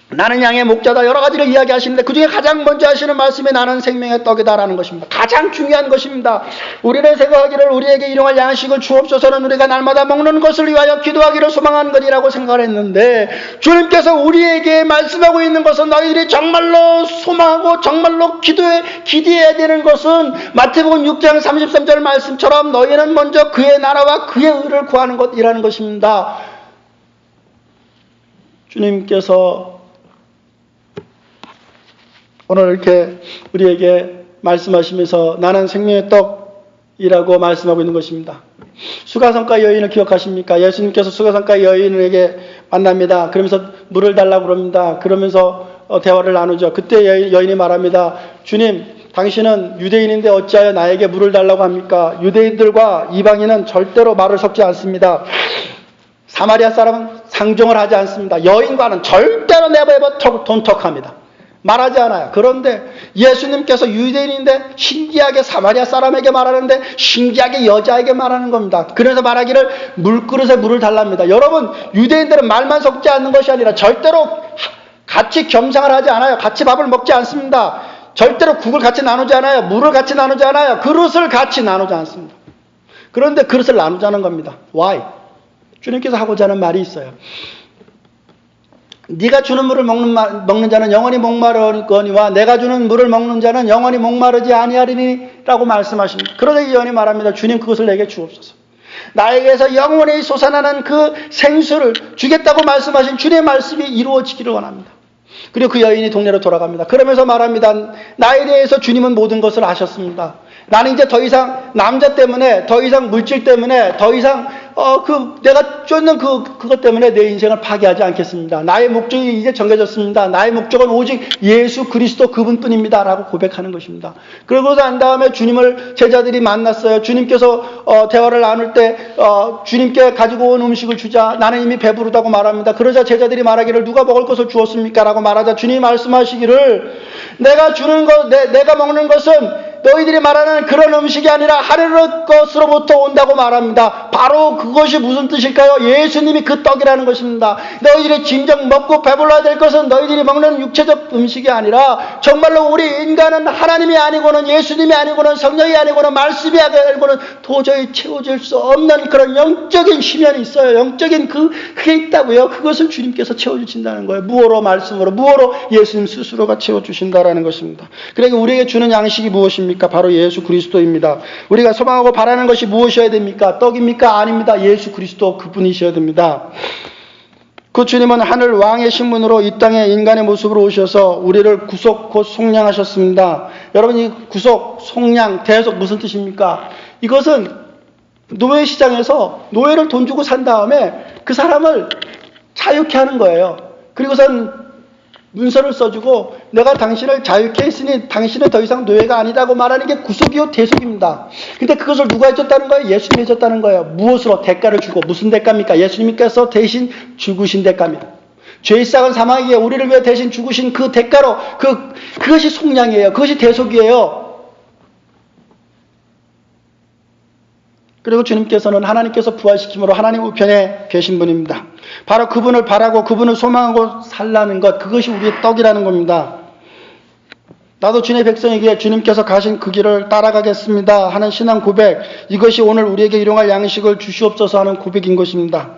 나는 양의 목자다, 여러 가지를 이야기하시는데 그 중에 가장 먼저 하시는 말씀이 나는 생명의 떡이다라는 것입니다. 가장 중요한 것입니다. 우리는 생각하기를 우리에게 일용할 양식을 주옵소서는 우리가 날마다 먹는 것을 위하여 기도하기를 소망하는 것이라고 생각을 했는데 주님께서 우리에게 말씀하고 있는 것은 너희들이 정말로 소망하고 정말로 기도해야 되는 것은 마태복음 6장 33절 말씀처럼 너희는 먼저 그의 나라와 그의 의를 구하는 것이라는 것입니다. 주님께서 오늘 이렇게 우리에게 말씀하시면서 나는 생명의 떡이라고 말씀하고 있는 것입니다. 수가성가 여인을 기억하십니까? 예수님께서 수가성가 여인에게 만납니다. 그러면서 물을 달라고 그럽니다. 그러면서 대화를 나누죠. 그때 여인이 말합니다. 주님, 당신은 유대인인데 어찌하여 나에게 물을 달라고 합니까? 유대인들과 이방인은 절대로 말을 섞지 않습니다. 사마리아 사람은 상종을 하지 않습니다. 여인과는 절대로 네버에버 돈톡합니다. 말하지 않아요. 그런데 예수님께서 유대인인데 신기하게 사마리아 사람에게 말하는데 신기하게 여자에게 말하는 겁니다. 그래서 말하기를 물그릇에 물을 달랍니다. 여러분, 유대인들은 말만 섞지 않는 것이 아니라 절대로 같이 겸상을 하지 않아요. 같이 밥을 먹지 않습니다. 절대로 국을 같이 나누지 않아요. 물을 같이 나누지 않아요. 그릇을 같이 나누지 않습니다. 그런데 그릇을 나누자는 겁니다. Why? 주님께서 하고자 하는 말이 있어요. 네가 주는 물을 먹는 자는 영원히 목마르거니와 내가 주는 물을 먹는 자는 영원히 목마르지 아니하리니 라고 말씀하십니다. 그러자 이 여인이 말합니다. 주님, 그것을 내게 주옵소서. 나에게서 영원히 솟아나는 그 생수를 주겠다고 말씀하신 주님의 말씀이 이루어지기를 원합니다. 그리고 그 여인이 동네로 돌아갑니다. 그러면서 말합니다. 나에 대해서 주님은 모든 것을 아셨습니다. 나는 이제 더 이상 남자 때문에, 더 이상 물질 때문에, 더 이상 내가 쫓는 그것 때문에 내 인생을 파괴하지 않겠습니다. 나의 목적이 이제 정해졌습니다. 나의 목적은 오직 예수 그리스도 그분뿐입니다. 라고 고백하는 것입니다. 그러고 난 다음에 주님을 제자들이 만났어요. 주님께서 대화를 나눌 때 주님께 가지고 온 음식을 주자. 나는 이미 배부르다고 말합니다. 그러자 제자들이 말하기를 누가 먹을 것을 주었습니까? 라고 말하자 주님이 말씀하시기를 내가 주는 것, 내가 먹는 것은 너희들이 말하는 그런 음식이 아니라 하늘의 것으로부터 온다고 말합니다. 바로 그것이 무슨 뜻일까요? 예수님이 그 떡이라는 것입니다. 너희들이 진정 먹고 배불러야 될 것은 너희들이 먹는 육체적 음식이 아니라 정말로 우리 인간은 하나님이 아니고는 예수님이 아니고는 성령이 아니고는 말씀이 아니고는 도저히 채워질 수 없는 그런 영적인 시면이 있어요. 영적인 그게 있다고요. 그것을 주님께서 채워주신다는 거예요. 무어로 말씀으로, 무어로 예수님 스스로가 채워주신다라는 것입니다. 그러니까 우리에게 주는 양식이 무엇입니까? 바로 예수 그리스도입니다. 우리가 소망하고 바라는 것이 무엇이어야 됩니까? 떡입니까? 아닙니다. 예수 그리스도 그분이셔야 됩니다. 그 주님은 하늘 왕의 신분으로 이 땅에 인간의 모습으로 오셔서 우리를 구속 곧 속량하셨습니다. 여러분, 이 구속, 속량, 대속 무슨 뜻입니까? 이것은 노예시장에서 노예를 돈 주고 산 다음에 그 사람을 자유케 하는 거예요. 그리고선 문서를 써주고 내가 당신을 자유케 했으니 당신은 더 이상 노예가 아니다고 말하는 게 구속이요 대속입니다. 근데 그것을 누가 해줬다는 거예요? 예수님이 해줬다는 거예요. 무엇으로? 대가를 주고. 무슨 대가입니까? 예수님께서 대신 죽으신 대가입니다. 죄의 싹은 사망이기에 우리를 위해 대신 죽으신 그 대가로 그것이 속량이에요. 그것이 대속이에요. 그리고 주님께서는 하나님께서 부활시킴으로 하나님 우편에 계신 분입니다. 바로 그분을 바라고 그분을 소망하고 살라는 것, 그것이 우리의 떡이라는 겁니다. 나도 주님의 백성에게 주님께서 가신 그 길을 따라가겠습니다 하는 신앙 고백, 이것이 오늘 우리에게 일용할 양식을 주시옵소서 하는 고백인 것입니다.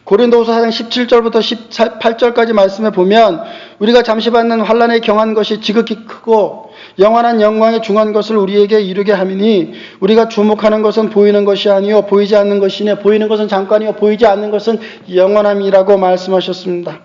고린도후서 4장 17절부터 18절까지 말씀해 보면 우리가 잠시 받는 환난에 경한 것이 지극히 크고 영원한 영광에 중한 것을 우리에게 이루게 함이니 우리가 주목하는 것은 보이는 것이 아니요 보이지 않는 것이니 보이는 것은 잠깐이요 보이지 않는 것은 영원함이라고 말씀하셨습니다.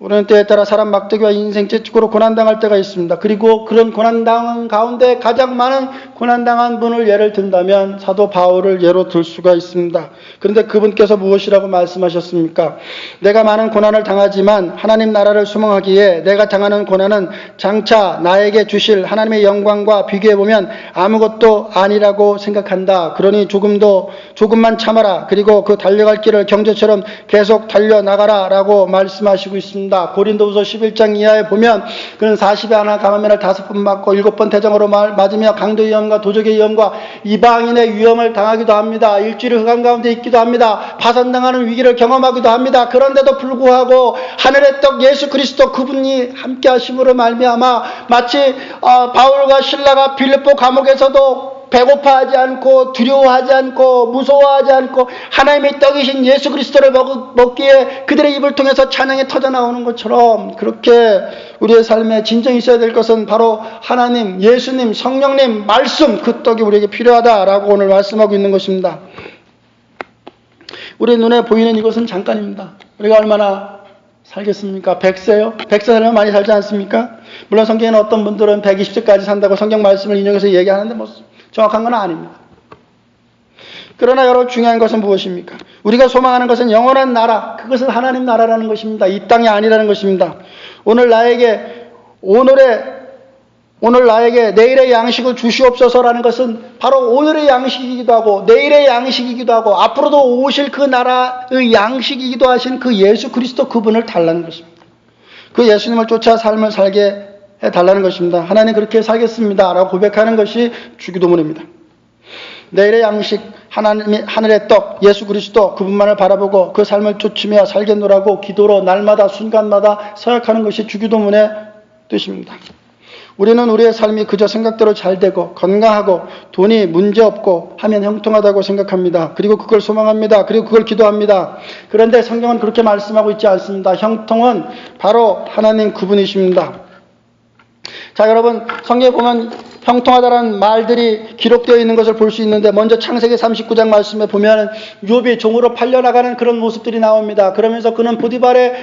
우리는 때에 따라 사람 막대기와 인생 채찍으로 고난당할 때가 있습니다. 그리고 그런 고난당한 가운데 가장 많은 고난당한 분을 예를 든다면 사도 바울을 예로 들 수가 있습니다. 그런데 그분께서 무엇이라고 말씀하셨습니까? 내가 많은 고난을 당하지만 하나님 나라를 소망하기에 내가 당하는 고난은 장차 나에게 주실 하나님의 영광과 비교해보면 아무것도 아니라고 생각한다. 그러니 조금만 참아라. 그리고 그 달려갈 길을 경주처럼 계속 달려나가라 라고 말씀하시고 있습니다. 고린도후서 11장 이하에 보면 그는 40에 하나 감화면을 5번 맞고 7번 대장으로 맞으며 강도 위험과 도적의 위험과 이방인의 위험을 당하기도 합니다. 일주일 흑암 가운데 있기도 합니다. 파산당하는 위기를 경험하기도 합니다. 그런데도 불구하고 하늘의 떡 예수 그리스도 그분이 함께 하심으로 말미암아 마치 바울과 실라가 빌립보 감옥에서도 배고파하지 않고 두려워하지 않고 무서워하지 않고 하나님의 떡이신 예수 그리스도를 먹기에 그들의 입을 통해서 찬양이 터져나오는 것처럼 그렇게 우리의 삶에 진정이 있어야 될 것은 바로 하나님, 예수님, 성령님, 말씀, 그 떡이 우리에게 필요하다라고 오늘 말씀하고 있는 것입니다. 우리 눈에 보이는 이것은 잠깐입니다. 우리가 얼마나 살겠습니까? 100세요? 100세 살면 많이 살지 않습니까? 물론 성경에는 어떤 분들은 120세까지 산다고 성경 말씀을 인용해서 얘기하는데 정확한 건 아닙니다. 그러나 여러분 중요한 것은 무엇입니까? 우리가 소망하는 것은 영원한 나라, 그것은 하나님 나라라는 것입니다. 이 땅이 아니라는 것입니다. 오늘 나에게 내일의 양식을 주시옵소서라는 것은 바로 오늘의 양식이기도 하고 내일의 양식이기도 하고 앞으로도 오실 그 나라의 양식이기도 하신 그 예수 그리스도 그분을 달라는 것입니다. 그 예수님을 쫓아 삶을 살게 해달라는 것입니다. 하나님 그렇게 살겠습니다 라고 고백하는 것이 주기도문입니다. 내일의 양식, 하늘의 떡, 예수 그리스도 그분만을 바라보고 그 삶을 쫓으며 살겠노라고 기도로 날마다 순간마다 서약하는 것이 주기도문의 뜻입니다. 우리는 우리의 삶이 그저 생각대로 잘 되고 건강하고 돈이 문제없고 하면 형통하다고 생각합니다. 그리고 그걸 소망합니다. 그리고 그걸 기도합니다. 그런데 성경은 그렇게 말씀하고 있지 않습니다. 형통은 바로 하나님 그분이십니다. 자, 여러분 성경에 보면 형통하다라는 말들이 기록되어 있는 것을 볼 수 있는데 먼저 창세기 39장 말씀에 보면 욥이 종으로 팔려나가는 그런 모습들이 나옵니다. 그러면서 그는 보디발의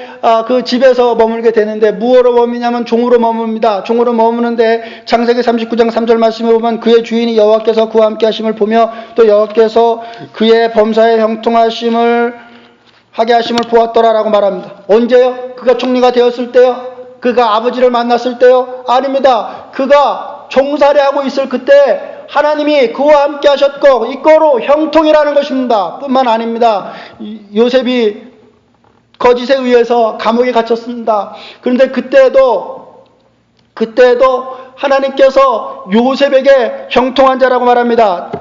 그 집에서 머물게 되는데 무엇으로 머무냐면 종으로 머뭅니다. 종으로 머무는데 창세기 39장 3절 말씀에 보면 그의 주인이 여호와께서 그와 함께 하심을 보며 또 여호와께서 그의 범사에 형통하심을 하게 하심을 보았더라라고 말합니다. 언제요? 그가 총리가 되었을 때요? 그가 아버지를 만났을 때요? 아닙니다. 그가 종살이하고 있을 그때 하나님이 그와 함께 하셨고 이거로 형통이라는 것입니다. 뿐만 아닙니다. 요셉이 거짓에 의해서 감옥에 갇혔습니다. 그런데 그때도 하나님께서 요셉에게 형통한 자라고 말합니다.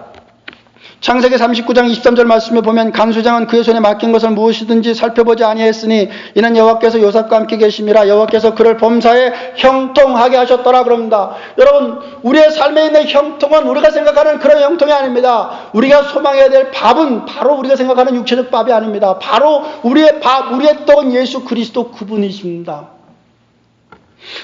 창세기 39장 23절 말씀에 보면 간수장은 그의 손에 맡긴 것을 무엇이든지 살펴보지 아니했으니 이는 여호와께서 요셉과 함께 계심이라 여호와께서 그를 범사에 형통하게 하셨더라 그럽니다. 여러분 우리의 삶에 있는 형통은 우리가 생각하는 그런 형통이 아닙니다. 우리가 소망해야 될 밥은 바로 우리가 생각하는 육체적 밥이 아닙니다. 바로 우리의 밥, 우리의 떡은 예수 그리스도 그분이십니다.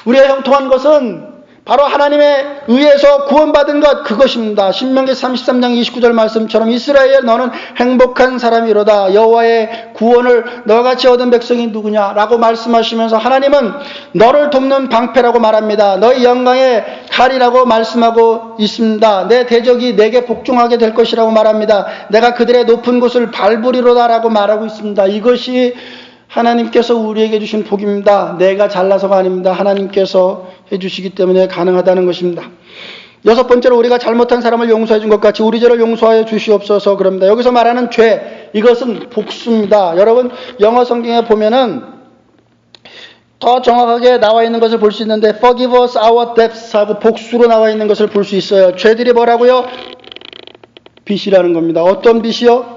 우리의 형통한 것은 바로 하나님에 의해서 구원받은 것 그것입니다. 신명기 33장 29절 말씀처럼 이스라엘 너는 행복한 사람이로다. 여호와의 구원을 너같이 얻은 백성이 누구냐라고 말씀하시면서 하나님은 너를 돕는 방패라고 말합니다. 너의 영광의 칼이라고 말씀하고 있습니다. 내 대적이 내게 복종하게 될 것이라고 말합니다. 내가 그들의 높은 곳을 밟으리로다라고 말하고 있습니다. 이것이 하나님께서 우리에게 주신 복입니다. 내가 잘나서가 아닙니다. 하나님께서 해주시기 때문에 가능하다는 것입니다. 여섯 번째로 우리가 잘못한 사람을 용서해 준 것 같이 우리 죄를 용서하여 주시옵소서 그럽니다. 여기서 말하는 죄, 이것은 복수입니다. 여러분 영어 성경에 보면은 더 정확하게 나와 있는 것을 볼 수 있는데 Forgive us our debts 하고 복수로 나와 있는 것을 볼 수 있어요. 죄들이 뭐라고요? 빚이라는 겁니다. 어떤 빚이요?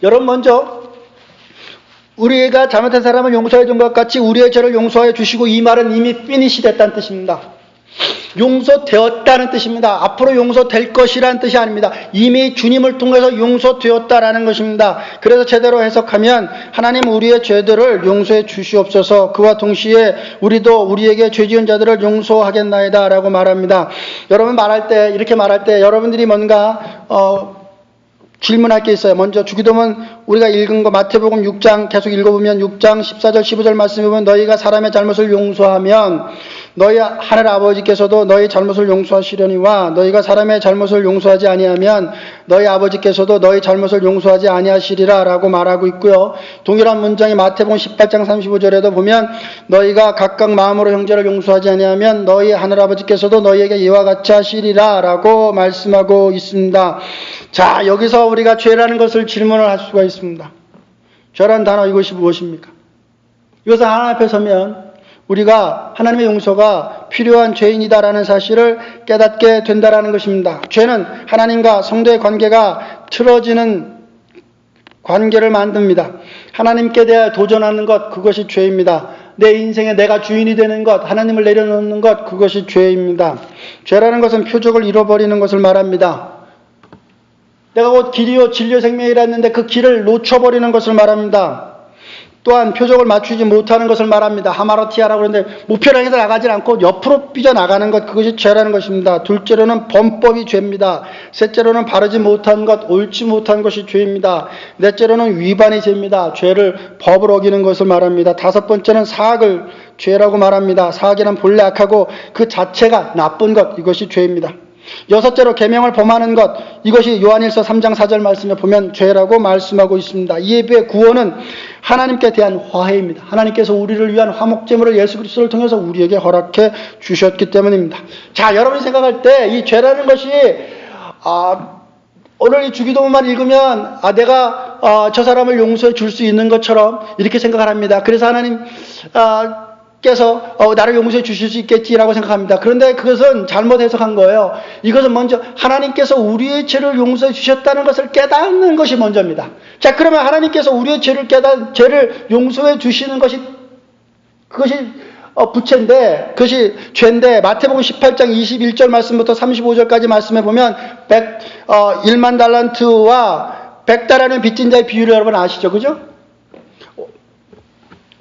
여러분 먼저 우리가 잘못한 사람을 용서해 준 것 같이 우리의 죄를 용서해 주시고, 이 말은 이미 피니시 됐다는 뜻입니다. 용서되었다는 뜻입니다. 앞으로 용서될 것이라는 뜻이 아닙니다. 이미 주님을 통해서 용서되었다라는 것입니다. 그래서 제대로 해석하면 하나님 우리의 죄들을 용서해 주시옵소서, 그와 동시에 우리도 우리에게 죄 지은 자들을 용서하겠나이다 라고 말합니다. 여러분 말할 때, 이렇게 말할 때 여러분들이 뭔가 질문할 게 있어요. 먼저 주기도문 우리가 읽은 거 마태복음 6장 계속 읽어보면 6장 14절 15절 말씀에 보면 너희가 사람의 잘못을 용서하면 너희 하늘 아버지께서도 너희 잘못을 용서하시려니와 너희가 사람의 잘못을 용서하지 아니하면 너희 아버지께서도 너희 잘못을 용서하지 아니하시리라 라고 말하고 있고요. 동일한 문장이 마태복음 18장 35절에도 보면 너희가 각각 마음으로 형제를 용서하지 아니하면 너희 하늘 아버지께서도 너희에게 이와 같이 하시리라 라고 말씀하고 있습니다. 자, 여기서 우리가 죄라는 것을 질문을 할 수가 있습니다. 죄라는 단어, 이것이 무엇입니까? 이것은 하나님 앞에 서면 우리가 하나님의 용서가 필요한 죄인이다라는 사실을 깨닫게 된다라는 것입니다. 죄는 하나님과 성도의 관계가 틀어지는 관계를 만듭니다. 하나님께 대해 도전하는 것, 그것이 죄입니다. 내 인생에 내가 주인이 되는 것, 하나님을 내려놓는 것, 그것이 죄입니다. 죄라는 것은 표적을 잃어버리는 것을 말합니다. 내가 곧 길이요 진리요 생명이라 했는데 그 길을 놓쳐버리는 것을 말합니다. 또한 표적을 맞추지 못하는 것을 말합니다. 하마로티아라고 그러는데 목표를 향해서 나가지 않고 옆으로 삐져나가는 것, 그것이 죄라는 것입니다. 둘째로는 범법이 죄입니다. 셋째로는 바르지 못한 것, 옳지 못한 것이 죄입니다. 넷째로는 위반이 죄입니다. 죄를, 법을 어기는 것을 말합니다. 다섯 번째는 사악을 죄라고 말합니다. 사악이란 본래 악하고 그 자체가 나쁜 것, 이것이 죄입니다. 여섯째로 계명을 범하는 것, 이것이 요한일서 3장 4절 말씀에 보면 죄라고 말씀하고 있습니다. 이에 비해 구원은 하나님께 대한 화해입니다. 하나님께서 우리를 위한 화목제물을 예수 그리스도를 통해서 우리에게 허락해 주셨기 때문입니다. 자, 여러분이 생각할 때 이 죄라는 것이 오늘 이 주기도문만 읽으면 내가 저 사람을 용서해 줄 수 있는 것처럼 이렇게 생각을 합니다. 그래서 하나님 께서 나를 용서해 주실 수 있겠지라고 생각합니다. 그런데 그것은 잘못 해석한 거예요. 이것은 먼저 하나님께서 우리의 죄를 용서해 주셨다는 것을 깨닫는 것이 먼저입니다. 자, 그러면 하나님께서 우리의 죄를 죄를 용서해 주시는 것이, 그것이 부채인데, 그것이 죄인데, 마태복음 18장 21절 말씀부터 35절까지 말씀해 보면 1만 달란트와 100달러는 빚진 자의 비유를 여러분 아시죠? 그죠?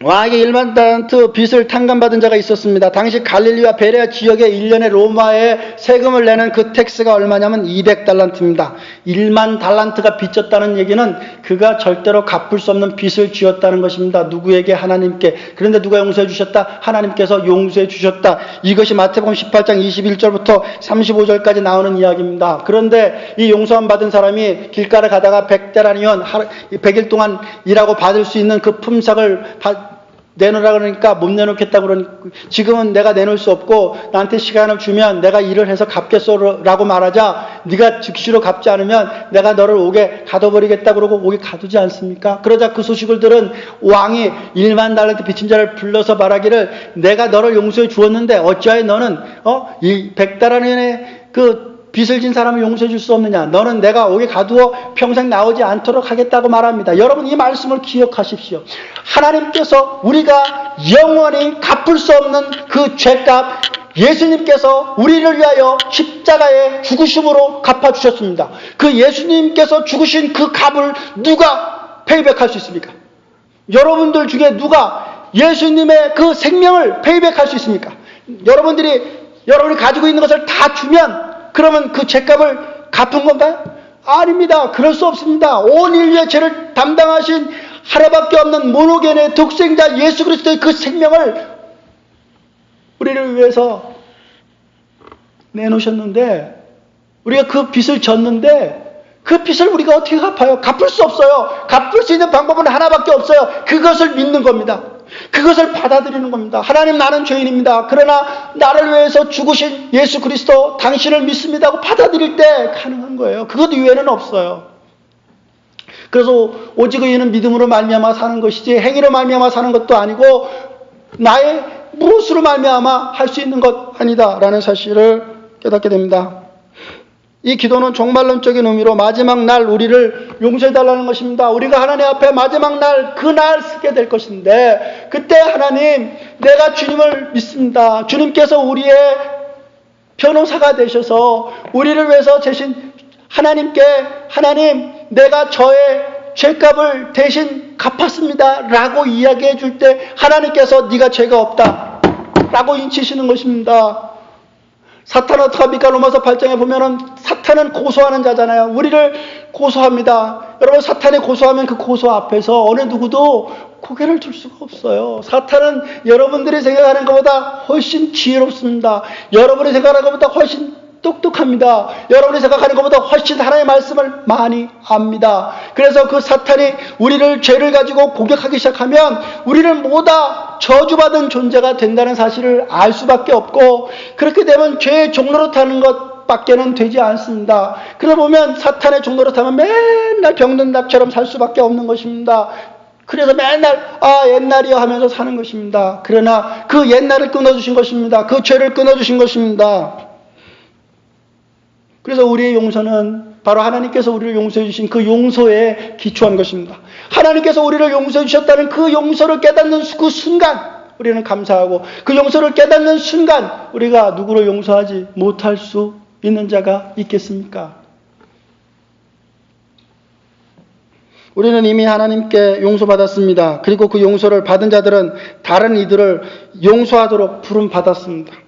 왕에게 1만 달란트 빚을 탕감받은 자가 있었습니다. 당시 갈릴리와 베레아 지역에 1년에 로마에 세금을 내는 그 텍스가 얼마냐면 200달란트입니다. 1만 달란트가 빚졌다는 얘기는 그가 절대로 갚을 수 없는 빚을 지었다는 것입니다. 누구에게? 하나님께. 그런데 누가 용서해 주셨다? 하나님께서 용서해 주셨다. 이것이 마태복음 18장 21절부터 35절까지 나오는 이야기입니다. 그런데 이 용서함 받은 사람이 길가를 가다가 100데나리온 100일 동안 일하고 받을 수 있는 그 품삯을 내놓으라 그러니까 못 내놓겠다고 그러니까 지금은 내가 내놓을 수 없고 나한테 시간을 주면 내가 일을 해서 갚겠소라고 말하자, 네가 즉시로 갚지 않으면 내가 너를 옥에 가둬버리겠다 그러고 옥에 가두지 않습니까? 그러자 그 소식을 들은 왕이 1만 달란트 빚진 자를 불러서 말하기를 내가 너를 용서해 주었는데 어찌하여 너는 이 100달러의 그 빚을 진 사람을 용서해 줄 수 없느냐? 너는 내가 옥에 가두어 평생 나오지 않도록 하겠다고 말합니다. 여러분 이 말씀을 기억하십시오. 하나님께서 우리가 영원히 갚을 수 없는 그 죄값, 예수님께서 우리를 위하여 십자가에 죽으심으로 갚아주셨습니다. 그 예수님께서 죽으신 그 값을 누가 페이백할 수 있습니까? 여러분들 중에 누가 예수님의 그 생명을 페이백할 수 있습니까? 여러분이 가지고 있는 것을 다 주면 그러면 그 죄값을 갚은 건가요? 아닙니다. 그럴 수 없습니다. 온 인류의 죄를 담당하신 하나밖에 없는 모노겐의 독생자 예수 그리스도의 그 생명을 우리를 위해서 내놓으셨는데, 우리가 그 빚을 졌는데 그 빚을 우리가 어떻게 갚아요? 갚을 수 없어요. 갚을 수 있는 방법은 하나밖에 없어요. 그것을 믿는 겁니다. 그것을 받아들이는 겁니다. 하나님, 나는 죄인입니다. 그러나 나를 위해서 죽으신 예수 그리스도 당신을 믿습니다 하고 받아들일 때 가능한 거예요. 그것 이외에는 없어요. 그래서 오직 의인은 믿음으로 말미암아 사는 것이지 행위로 말미암아 사는 것도 아니고 나의 무엇으로 말미암아 할 수 있는 것 아니다라는 사실을 깨닫게 됩니다. 이 기도는 종말론적인 의미로 마지막 날 우리를 용서해달라는 것입니다. 우리가 하나님 앞에 마지막 날, 그날 쓰게 될 것인데, 그때 하나님, 내가 주님을 믿습니다. 주님께서 우리의 변호사가 되셔서 우리를 위해서 대신 하나님께, 하나님, 내가 저의 죄값을 대신 갚았습니다 라고 이야기해 줄 때 하나님께서 네가 죄가 없다 라고 인치시는 것입니다. 사탄은 어떡합니까? 로마서 8장에 보면은 사탄은 고소하는 자잖아요. 우리를 고소합니다. 여러분, 사탄이 고소하면 그 고소 앞에서 어느 누구도 고개를 들 수가 없어요. 사탄은 여러분들이 생각하는 것보다 훨씬 지혜롭습니다. 여러분이 생각하는 것보다 훨씬 똑똑합니다. 여러분이 생각하는 것보다 훨씬 하나님의 말씀을 많이 압니다. 그래서 그 사탄이 우리를 죄를 가지고 공격하기 시작하면 우리는 모두 저주받은 존재가 된다는 사실을 알 수밖에 없고, 그렇게 되면 죄의 종로로 타는 것밖에는 되지 않습니다. 그러다 보면 사탄의 종로로 타면 맨날 병든 닭처럼 살 수밖에 없는 것입니다. 그래서 맨날 옛날이요 하면서 사는 것입니다. 그러나 그 옛날을 끊어주신 것입니다. 그 죄를 끊어주신 것입니다. 그래서 우리의 용서는 바로 하나님께서 우리를 용서해 주신 그 용서에 기초한 것입니다. 하나님께서 우리를 용서해 주셨다는 그 용서를 깨닫는 그 순간 우리는 감사하고, 그 용서를 깨닫는 순간 우리가 누구를 용서하지 못할 수 있는 자가 있겠습니까? 우리는 이미 하나님께 용서받았습니다. 그리고 그 용서를 받은 자들은 다른 이들을 용서하도록 부름받았습니다.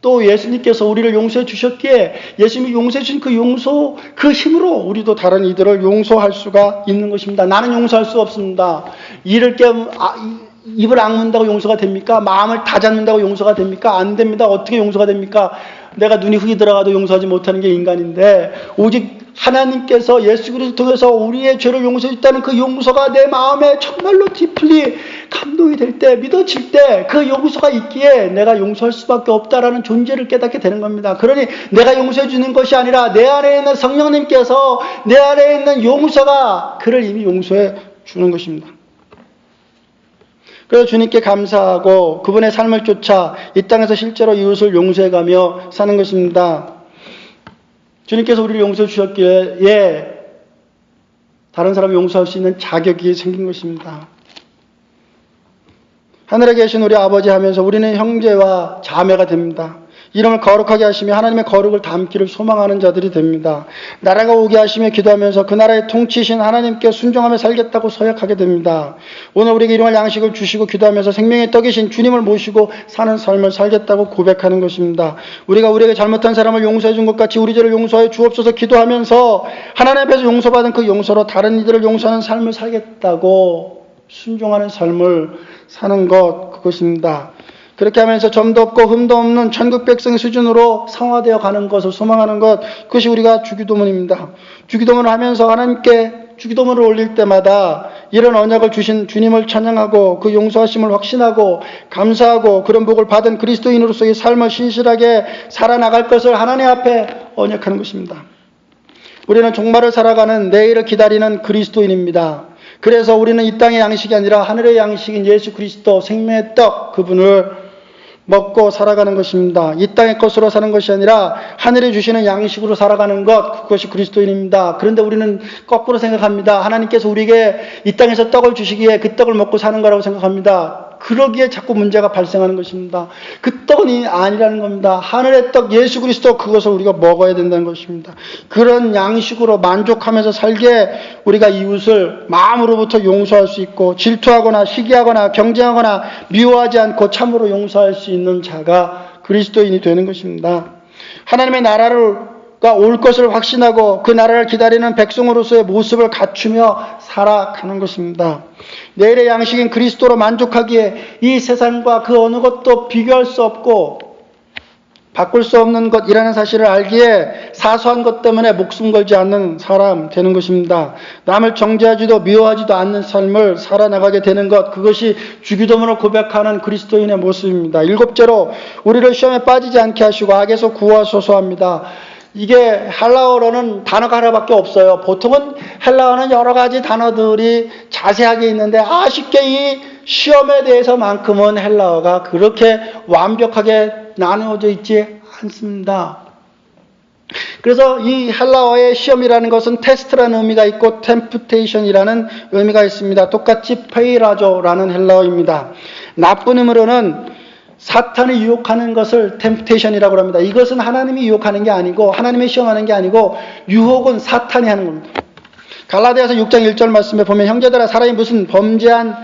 또 예수님께서 우리를 용서해 주셨기에 예수님이 용서해 주신 그 용서, 그 힘으로 우리도 다른 이들을 용서할 수가 있는 것입니다. 나는 용서할 수 없습니다. 입을 악문다고 용서가 됩니까? 마음을 다 잡는다고 용서가 됩니까? 안 됩니다. 어떻게 용서가 됩니까? 내가 눈이 흙이 들어가도 용서하지 못하는 게 인간인데, 오직 하나님께서 예수 그리스도 통해서 우리의 죄를 용서해 줬다는 그 용서가 내 마음에 정말로 디플리 감동이 될 때, 믿어질 때 그 용서가 있기에 내가 용서할 수밖에 없다라는 존재를 깨닫게 되는 겁니다. 그러니 내가 용서해 주는 것이 아니라 내 안에 있는 성령님께서 내 안에 있는 용서가 그를 이미 용서해 주는 것입니다. 그래서 주님께 감사하고 그분의 삶을 쫓아 이 땅에서 실제로 이웃을 용서해가며 사는 것입니다. 주님께서 우리를 용서해 주셨기에 다른 사람을 용서할 수 있는 자격이 생긴 것입니다. 하늘에 계신 우리 아버지 하면서 우리는 형제와 자매가 됩니다. 이름을 거룩하게 하시며 하나님의 거룩을 담기를 소망하는 자들이 됩니다. 나라가 오게 하시며 기도하면서 그 나라의 통치신 하나님께 순종하며 살겠다고 서약하게 됩니다. 오늘 우리에게 일용할 양식을 주시고 기도하면서 생명의 떡이신 주님을 모시고 사는 삶을 살겠다고 고백하는 것입니다. 우리가 우리에게 잘못한 사람을 용서해 준 것 같이 우리 죄를 용서해 주옵소서 기도하면서 하나님 앞에서 용서받은 그 용서로 다른 이들을 용서하는 삶을 살겠다고 순종하는 삶을 사는 것, 그것입니다. 그렇게 하면서 점도 없고 흠도 없는 천국 백성 수준으로 성화되어 가는 것을 소망하는 것, 그것이 우리가 주기도문입니다. 주기도문을 하면서 하나님께 주기도문을 올릴 때마다 이런 언약을 주신 주님을 찬양하고 그 용서하심을 확신하고 감사하고 그런 복을 받은 그리스도인으로서의 삶을 신실하게 살아나갈 것을 하나님 앞에 언약하는 것입니다. 우리는 종말을 살아가는 내일을 기다리는 그리스도인입니다. 그래서 우리는 이 땅의 양식이 아니라 하늘의 양식인 예수 그리스도 생명의 떡, 그분을 먹고 살아가는 것입니다. 이 땅의 것으로 사는 것이 아니라 하늘이 주시는 양식으로 살아가는 것, 그것이 그리스도인입니다. 그런데 우리는 거꾸로 생각합니다. 하나님께서 우리에게 이 땅에서 떡을 주시기에 그 떡을 먹고 사는 거라고 생각합니다. 그러기에 자꾸 문제가 발생하는 것입니다. 그 떡은 아니라는 겁니다. 하늘의 떡 예수 그리스도, 그것을 우리가 먹어야 된다는 것입니다. 그런 양식으로 만족하면서 살게 우리가 이웃을 마음으로부터 용서할 수 있고, 질투하거나 시기하거나 경쟁하거나 미워하지 않고 참으로 용서할 수 있는 자가 그리스도인이 되는 것입니다. 하나님의 나라가 올 것을 확신하고 그 나라를 기다리는 백성으로서의 모습을 갖추며 살아가는 것입니다. 내일의 양식인 그리스도로 만족하기에 이 세상과 그 어느 것도 비교할 수 없고 바꿀 수 없는 것이라는 사실을 알기에 사소한 것 때문에 목숨 걸지 않는 사람 되는 것입니다. 남을 정죄하지도 미워하지도 않는 삶을 살아나가게 되는 것, 그것이 주기도문을 고백하는 그리스도인의 모습입니다. 일곱째로 우리를 시험에 빠지지 않게 하시고 악에서 구하소서 합니다. 이게 헬라어로는 단어가 하나밖에 없어요. 보통은 헬라어는 여러 가지 단어들이 자세하게 있는데 쉽게 이 시험에 대해서만큼은 헬라어가 그렇게 완벽하게 나누어져 있지 않습니다. 그래서 이 헬라어의 시험이라는 것은 테스트라는 의미가 있고 템프테이션이라는 의미가 있습니다. 똑같이 페이라조라는 헬라어입니다. 나쁜 의미로는 사탄이 유혹하는 것을 템프테이션이라고 합니다. 이것은 하나님이 유혹하는 게 아니고 하나님이 시험하는 게 아니고 유혹은 사탄이 하는 겁니다. 갈라디아서 6장 1절 말씀에 보면 형제들아 사람이 무슨 범죄한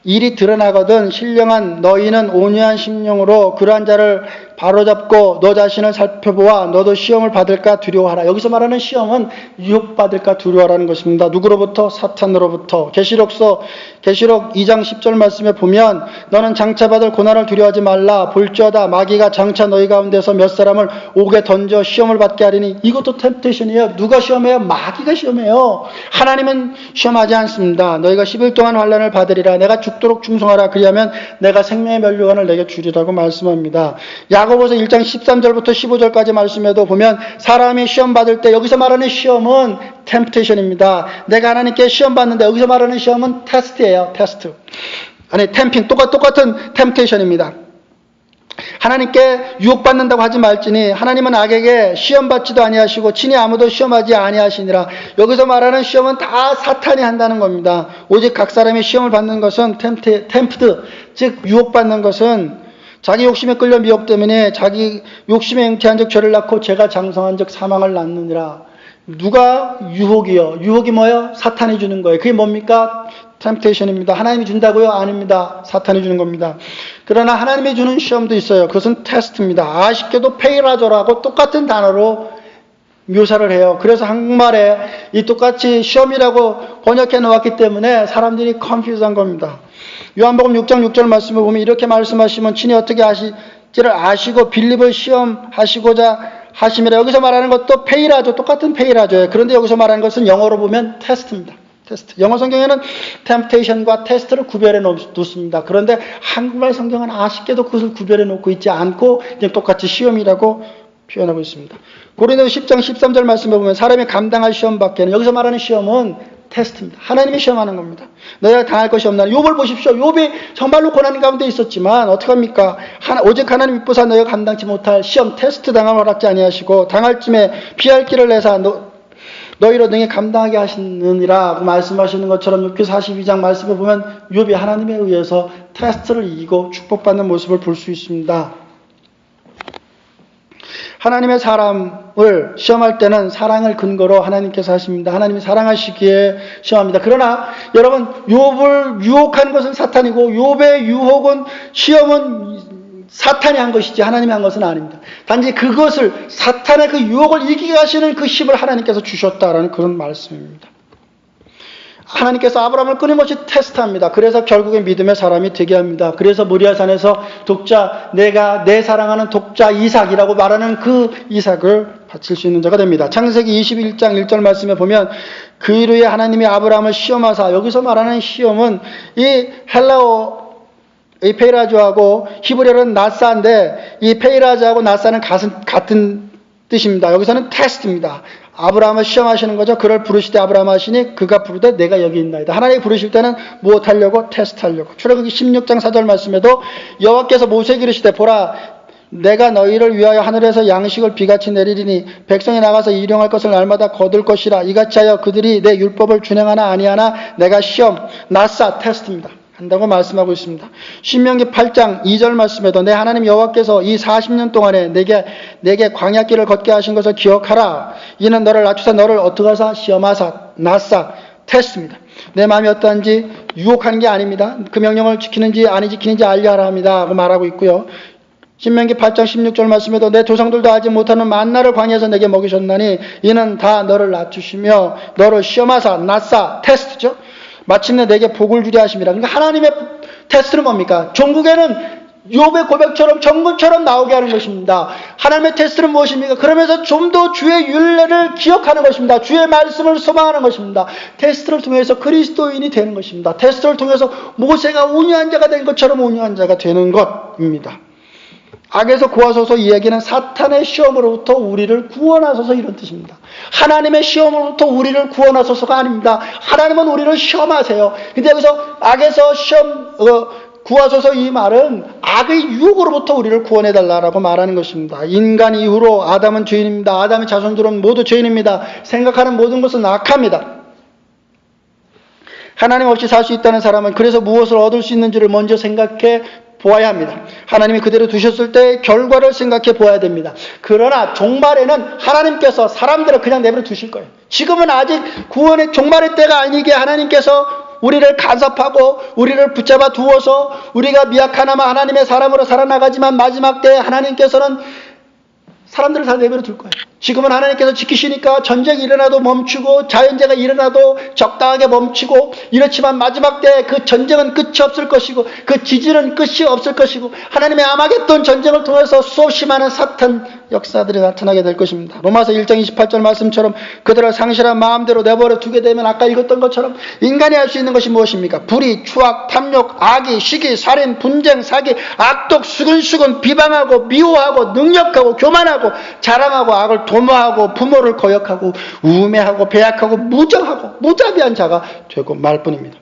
일이 드러나거든 신령한 너희는 온유한 심령으로 그러한 자를 바로잡고 너 자신을 살펴보아 너도 시험을 받을까 두려워하라. 여기서 말하는 시험은 유혹받을까 두려워하라는 것입니다. 누구로부터? 사탄으로부터. 계시록 2장 10절 말씀에 보면 너는 장차 받을 고난을 두려워하지 말라. 볼지어다 마귀가 장차 너희 가운데서 몇 사람을 옥에 던져 시험을 받게 하리니. 이것도 템프테이션이에요. 누가 시험해요? 마귀가 시험해요. 하나님은 시험하지 않습니다. 너희가 10일 동안 환난을 받으리라. 내가 죽도록 충성하라. 그리하면 내가 생명의 면류관을 내게 주리라고 말씀합니다. 야고보서 1장 13절부터 15절까지 말씀에도 보면 사람이 시험 받을 때 여기서 말하는 시험은 템프테이션입니다. 내가 하나님께 시험 받는데 여기서 말하는 시험은 테스트예요. 테스트. 아니 템핑 똑같은 템프테이션입니다. 하나님께 유혹받는다고 하지 말지니 하나님은 악에게 시험받지도 아니하시고 친히 아무도 시험하지 아니하시니라. 여기서 말하는 시험은 다 사탄이 한다는 겁니다. 오직 각 사람이 시험을 받는 것은 템프드, 즉 유혹받는 것은 자기 욕심에 끌려 미혹 때문에 자기 욕심에 잉태한 즉 죄를 낳고 죄가 장성한 즉 사망을 낳느니라. 누가 유혹이요? 유혹이 뭐예요? 사탄이 주는 거예요. 그게 뭡니까? 템프테이션입니다. 하나님이 준다고요? 아닙니다. 사탄이 주는 겁니다. 그러나 하나님이 주는 시험도 있어요. 그것은 테스트입니다. 아쉽게도 페이라조라고 똑같은 단어로 묘사를 해요. 그래서 한국말에 이 똑같이 시험이라고 번역해 놓았기 때문에 사람들이 컨퓨즈한 겁니다. 요한복음 6장 6절 말씀을 보면 이렇게 말씀하시면 친히 어떻게 하실지를 아시고 빌립을 시험하시고자 하심이라. 여기서 말하는 것도 페이라조, 똑같은 페이라조예요. 그런데 여기서 말하는 것은 영어로 보면 테스트입니다. 테스트. 영어 성경에는 템프테이션과 테스트를 구별해 놓습니다. 그런데 한국말 성경은 아쉽게도 그것을 구별해 놓고 있지 않고 그냥 똑같이 시험이라고 표현하고 있습니다. 고린도서 10장 13절 말씀에 보면 사람이 감당할 시험 밖에는 여기서 말하는 시험은 테스트입니다. 하나님이 시험하는 겁니다. 너희가 당할 것이 없나. 욥을 보십시오. 욥이 정말로 고난 가운데 있었지만 어떡합니까? 오직 하나님 믿고사 너희가 감당치 못할 시험 테스트 당함을 허락지 아니하시고 당할 쯤에 피할 길을 내사 너희로 능히 감당하게 하시느니라고 말씀하시는 것처럼 욥기 42장 말씀에 보면 욥이 하나님에 의해서 테스트를 이기고 축복받는 모습을 볼 수 있습니다. 하나님의 사람을 시험할 때는 사랑을 근거로 하나님께서 하십니다. 하나님이 사랑하시기에 시험합니다. 그러나 여러분 욥을 유혹한 것은 사탄이고 욥의 유혹은 시험은 사탄이 한 것이지 하나님이 한 것은 아닙니다. 단지 그것을 사탄의 그 유혹을 이기게 하시는 그 힘을 하나님께서 주셨다라는 그런 말씀입니다. 하나님께서 아브라함을 끊임없이 테스트합니다. 그래서 결국에 믿음의 사람이 되게 합니다. 그래서 모리아산에서 내가 내 사랑하는 독자 이삭이라고 말하는 그 이삭을 바칠 수 있는 자가 됩니다. 창세기 21장 1절 말씀에 보면 그 이후에 하나님이 아브라함을 시험하사, 여기서 말하는 시험은 이 헬라어 이 페이라조하고 히브리어는 나사인데 이 페이라조하고 나사는 같은 뜻입니다. 여기서는 테스트입니다. 아브라함을 시험하시는 거죠. 그를 부르실 때 아브라함 하시니 그가 부르되 내가 여기 있나이다. 하나님이 부르실 때는 무엇 하려고? 테스트하려고. 출애굽기 16장 4절 말씀에도 여호와께서 모세에게 이르시되 보라 내가 너희를 위하여 하늘에서 양식을 비같이 내리리니 백성이 나가서 일용할 것을 날마다 거둘 것이라. 이같이 하여 그들이 내 율법을 준행하나 아니하나 내가 시험, 나사, 테스트입니다. 한다고 말씀하고 있습니다. 신명기 8장 2절 말씀에도 내 하나님 여호와께서 이 40년 동안에 내게 광야길을 걷게 하신 것을 기억하라. 이는 너를 낮추사 너를 어떻게 하사 시험하사 나사 테스트입니다. 내 마음이 어떠한지 유혹하는 게 아닙니다. 그 명령을 지키는지 아니 지키는지 알려하라 합니다. 하고 말하고 있고요. 신명기 8장 16절 말씀에도 내 조상들도 알지 못하는 만나를 광야에서 내게 먹이셨나니 이는 다 너를 낮추시며 너를 시험하사 나사 테스트죠. 마침내 내게 복을 주려 하심이라. 그러니까 하나님의 테스트는 뭡니까? 종국에는 욥의 고백처럼 정금처럼 나오게 하는 것입니다. 하나님의 테스트는 무엇입니까? 그러면서 좀 더 주의 율례를 기억하는 것입니다. 주의 말씀을 소망하는 것입니다. 테스트를 통해서 그리스도인이 되는 것입니다. 테스트를 통해서 모세가 온유한 자가 된 것처럼 온유한 자가 되는 것입니다. 악에서 구하소서 이야기는 사탄의 시험으로부터 우리를 구원하소서 이런 뜻입니다. 하나님의 시험으로부터 우리를 구원하소서가 아닙니다. 하나님은 우리를 시험하세요. 근데 여기서 악에서 구하소서 이 말은 악의 유혹으로부터 우리를 구원해달라고 말하는 것입니다. 인간 이후로 아담은 죄인입니다. 아담의 자손들은 모두 죄인입니다. 생각하는 모든 것은 악합니다. 하나님 없이 살 수 있다는 사람은 그래서 무엇을 얻을 수 있는지를 먼저 생각해 보아야 합니다. 하나님이 그대로 두셨을 때 결과를 생각해 보아야 됩니다. 그러나 종말에는 하나님께서 사람들을 그냥 내버려 두실 거예요. 지금은 아직 구원의 종말의 때가 아니기에 하나님께서 우리를 간섭하고 우리를 붙잡아 두어서 우리가 미약하나마 하나님의 사람으로 살아나가지만 마지막 때에 하나님께서는 사람들을 다 내버려 둘 거예요. 지금은 하나님께서 지키시니까 전쟁이 일어나도 멈추고 자연재해가 일어나도 적당하게 멈추고 이렇지만 마지막 때 그 전쟁은 끝이 없을 것이고 그 지진은 끝이 없을 것이고 하나님의 아마겟돈 전쟁을 통해서 수없이 많은 사탄 역사들이 나타나게 될 것입니다. 로마서 1장 28절 말씀처럼 그들을 상실한 마음대로 내버려 두게 되면 아까 읽었던 것처럼 인간이 할 수 있는 것이 무엇입니까? 불의, 추악, 탐욕, 악의, 시기, 살인, 분쟁, 사기, 악독, 수근수근, 비방하고 미워하고 능력하고 교만하고 자랑하고 악을 도모하고 부모를 거역하고 우매하고 배약하고 무정하고 무자비한 자가 되고 말 뿐입니다.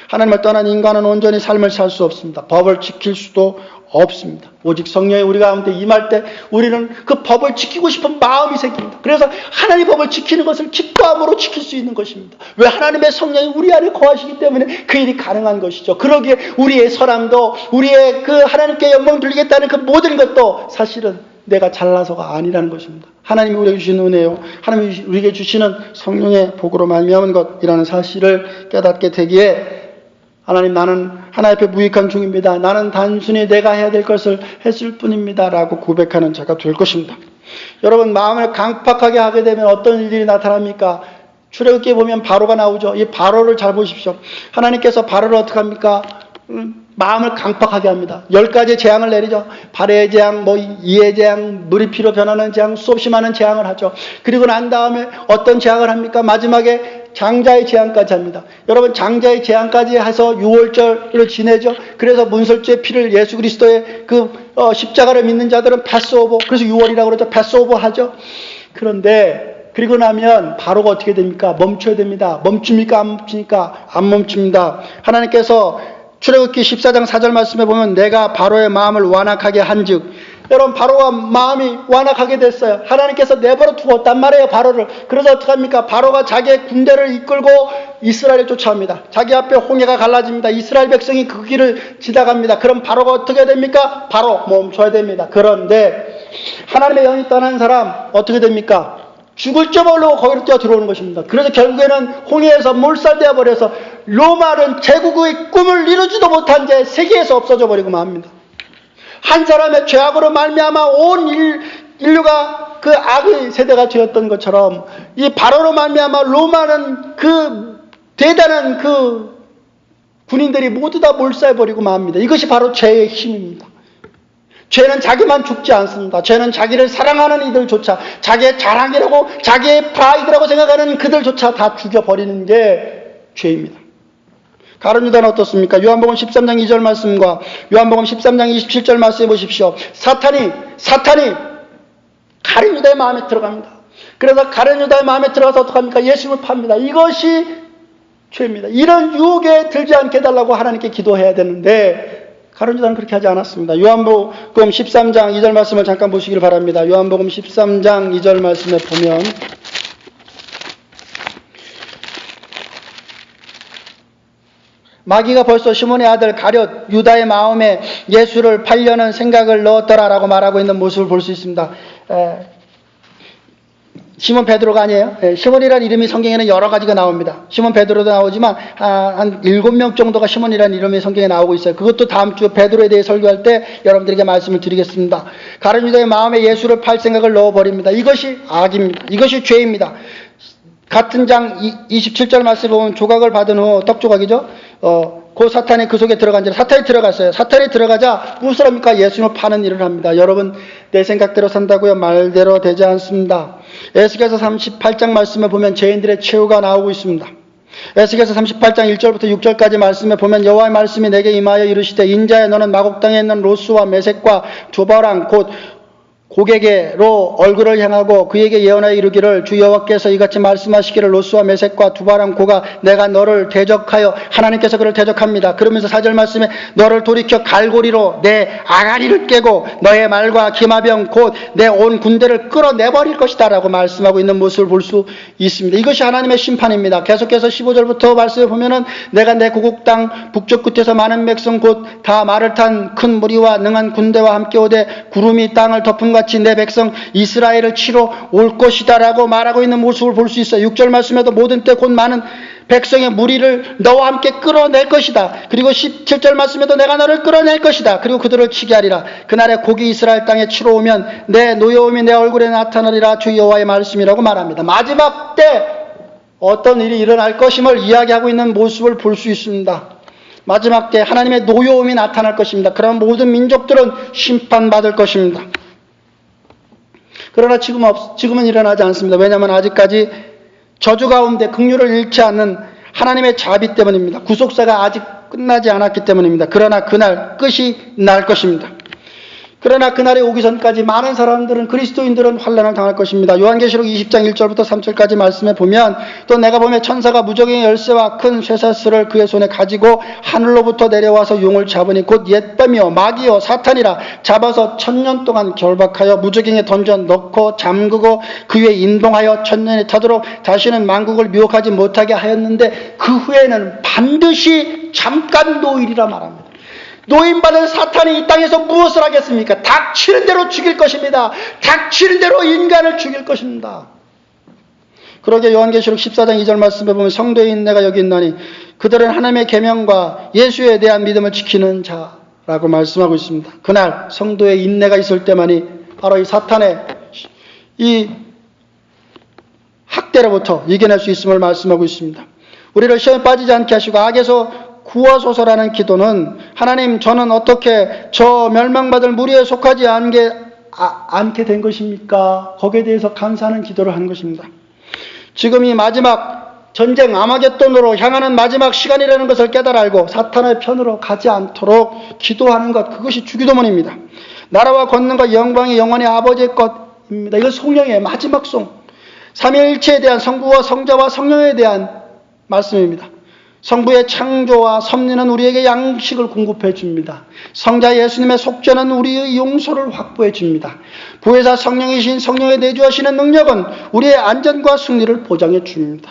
하나님을 떠난 인간은 온전히 삶을 살 수 없습니다. 법을 지킬 수도 없습니다. 오직 성령이 우리 가운데 임할 때 우리는 그 법을 지키고 싶은 마음이 생깁니다. 그래서 하나님의 법을 지키는 것을 기뻐함으로 지킬 수 있는 것입니다. 왜? 하나님의 성령이 우리 안에 거하시기 때문에 그 일이 가능한 것이죠. 그러기에 우리의 선함도 우리의 그 하나님께 영광 돌리겠다는 그 모든 것도 사실은 내가 잘나서가 아니라는 것입니다. 하나님이 우리에게 주시는 은혜요, 하나님이 우리에게 주시는 성령의 복으로 말미암은 것이라는 사실을 깨닫게 되기에 하나님, 나는 하나님 앞에 무익한 종입니다. 나는 단순히 내가 해야 될 것을 했을 뿐입니다 라고 고백하는 자가 될 것입니다. 여러분, 마음을 강팍하게 하게 되면 어떤 일들이 나타납니까? 출애굽기에 보면 바로가 나오죠. 이 바로를 잘 보십시오. 하나님께서 바로를 어떻게 합니까? 마음을 강팍하게 합니다. 10가지 재앙을 내리죠. 발해의 재앙, 이의 재앙, 물이 피로 변하는 재앙, 수없이 많은 재앙을 하죠. 그리고 난 다음에 어떤 재앙을 합니까? 마지막에 장자의 재앙까지 합니다. 여러분, 장자의 재앙까지 해서 6월절을 지내죠. 그래서 문설주의 피를 예수 그리스도의 십자가를 믿는 자들은 패스오버, 그래서 6월이라고 그러죠. 패스오버 하죠. 그런데 그리고 나면 바로가 어떻게 됩니까? 멈춰야 됩니다. 멈춥니까? 안 멈춥니까? 안 멈춥니다. 하나님께서 출애굽기 14장 4절 말씀에 보면 내가 바로의 마음을 완악하게 한즉, 여러분, 바로가 마음이 완악하게 됐어요. 하나님께서 내버려 두었단 말이에요, 바로를. 그래서 어떡합니까? 바로가 자기의 군대를 이끌고 이스라엘을 쫓아옵니다. 자기 앞에 홍해가 갈라집니다. 이스라엘 백성이 그 길을 지나갑니다. 그럼 바로가 어떻게 됩니까? 바로 멈춰야 됩니다. 그런데 하나님의 영이 떠난 사람 어떻게 됩니까? 죽을 줄 모르고 거기로 뛰어 들어오는 것입니다. 그래서 결국에는 홍해에서 몰살되어 버려서 로마는 제국의 꿈을 이루지도 못한 채 세계에서 없어져 버리고 맙니다. 한 사람의 죄악으로 말미암아 온 인류가 그 악의 세대가 되었던 것처럼 이 바로로 말미암아 로마는 그 대단한 그 군인들이 모두 다 몰살해버리고 맙니다. 이것이 바로 죄의 힘입니다. 죄는 자기만 죽지 않습니다. 죄는 자기를 사랑하는 이들조차, 자기의 자랑이라고 자기의 프라이드라고 생각하는 그들조차 다 죽여버리는 게 죄입니다. 가룟 유다는 어떻습니까? 요한복음 13장 2절 말씀과 요한복음 13장 27절 말씀해 보십시오. 사탄이 가룟 유다의 마음에 들어갑니다. 그래서 가룟 유다의 마음에 들어가서 어떡합니까? 예수님을 팝니다. 이것이 죄입니다. 이런 유혹에 들지 않게 해달라고 하나님께 기도해야 되는데 가룟 유다는 그렇게 하지 않았습니다. 요한복음 13장 2절 말씀을 잠깐 보시길 바랍니다. 요한복음 13장 2절 말씀에 보면 마귀가 벌써 시몬의 아들 가룟 유다의 마음에 예수를 팔려는 생각을 넣었더라라고 말하고 있는 모습을 볼 수 있습니다. 시몬 베드로가 아니에요. 시몬이라는 이름이 성경에는 여러 가지가 나옵니다. 시몬 베드로도 나오지만 한 7명 정도가 시몬이라는 이름이 성경에 나오고 있어요. 그것도 다음 주 베드로에 대해 설교할 때 여러분들에게 말씀을 드리겠습니다. 가룟 유다의 마음에 예수를 팔 생각을 넣어버립니다. 이것이 악입니다. 이것이 죄입니다. 같은 장 27절 말씀에 보면 조각을 받은 후, 떡조각이죠. 곧 그 사탄이 그 속에 들어간지라. 사탄이 들어갔어요. 사탄이 들어가자 무엇을 합니까? 예수님을 파는 일을 합니다. 여러분, 내 생각대로 산다고요? 말대로 되지 않습니다. 에스겔서 38장 말씀에 보면 죄인들의 최후가 나오고 있습니다. 에스겔서 38장 1절부터 6절까지 말씀에 보면 여호와의 말씀이 내게 임하여 이르시되 인자야 너는 마곡 땅에 있는 로스와 메섹과 두바랑 곧 고객에로 얼굴을 향하고 그에게 예언하여 이르기를 주 여호와께서 이같이 말씀하시기를 로스와 메섹과 두바랑 고가 내가 너를 대적하여 하나님께서 그를 대적합니다. 그러면서 4절 말씀에 너를 돌이켜 갈고리로 내 아가리를 깨고 너의 말과 기마병 곧 내 온 군대를 끌어내버릴 것이다 라고 말씀하고 있는 모습을 볼 수 있습니다. 이것이 하나님의 심판입니다. 계속해서 15절부터 말씀해 보면은 내가 내 고국 땅 북쪽 끝에서 많은 백성 곧 다 말을 탄 큰 무리와 능한 군대와 함께 오되 구름이 땅을 덮은 같이 내 백성 이스라엘을 치러 올 것이다 라고 말하고 있는 모습을 볼 수 있어요. 6절 말씀에도 모든 때 곧 많은 백성의 무리를 너와 함께 끌어낼 것이다. 그리고 17절 말씀에도 내가 너를 끌어낼 것이다. 그리고 그들을 치게 하리라. 그날에 고기 이스라엘 땅에 치러 오면 내 노여움이 내 얼굴에 나타나리라. 주 여호와의 말씀이라고 말합니다. 마지막 때 어떤 일이 일어날 것임을 이야기하고 있는 모습을 볼 수 있습니다. 마지막 때 하나님의 노여움이 나타날 것입니다. 그런 모든 민족들은 심판받을 것입니다. 그러나 지금은 일어나지 않습니다. 왜냐하면 아직까지 저주 가운데 긍휼을 잃지 않는 하나님의 자비 때문입니다. 구속사가 아직 끝나지 않았기 때문입니다. 그러나 그날 끝이 날 것입니다. 그러나 그날에 오기 전까지 많은 사람들은 그리스도인들은 환난을 당할 것입니다. 요한계시록 20장 1절부터 3절까지 말씀에 보면 또 내가 보면 천사가 무적의 열쇠와 큰 쇠사슬을 그의 손에 가지고 하늘로부터 내려와서 용을 잡으니 곧 옛뱀이요 마귀요 사탄이라 잡아서 1000년 동안 결박하여 무적행에 던져 넣고 잠그고 그 위에 인동하여 1000년이 타도록 다시는 만국을 미혹하지 못하게 하였는데 그 후에는 반드시 잠깐 노일이라 말합니다. 노임받은 사탄이 이 땅에서 무엇을 하겠습니까? 닥치는 대로 죽일 것입니다. 닥치는 대로 인간을 죽일 것입니다. 그러게 요한계시록 14장 2절 말씀에 보면 성도의 인내가 여기 있나니 그들은 하나님의 계명과 예수에 대한 믿음을 지키는 자라고 말씀하고 있습니다. 그날 성도의 인내가 있을 때만이 바로 이 사탄의 이 학대로부터 이겨낼 수 있음을 말씀하고 있습니다. 우리를 시험에 빠지지 않게 하시고 악에서 구하소서라는 기도는 하나님 저는 어떻게 저 멸망받을 무리에 속하지 않게 된 것입니까? 거기에 대해서 감사하는 기도를 한 것입니다. 지금 이 마지막 전쟁 아마겟돈으로 향하는 마지막 시간이라는 것을 깨달아 알고 사탄의 편으로 가지 않도록 기도하는 것, 그것이 주기도문입니다. 나라와 권능과 영광이 영원히 아버지의 것입니다. 이건 성령의 마지막 송, 삼위일체에 대한 성부와 성자와 성령에 대한 말씀입니다. 성부의 창조와 섭리는 우리에게 양식을 공급해 줍니다. 성자 예수님의 속죄는 우리의 용서를 확보해 줍니다. 부회사 성령이신 성령의 내주하시는 능력은 우리의 안전과 승리를 보장해 줍니다.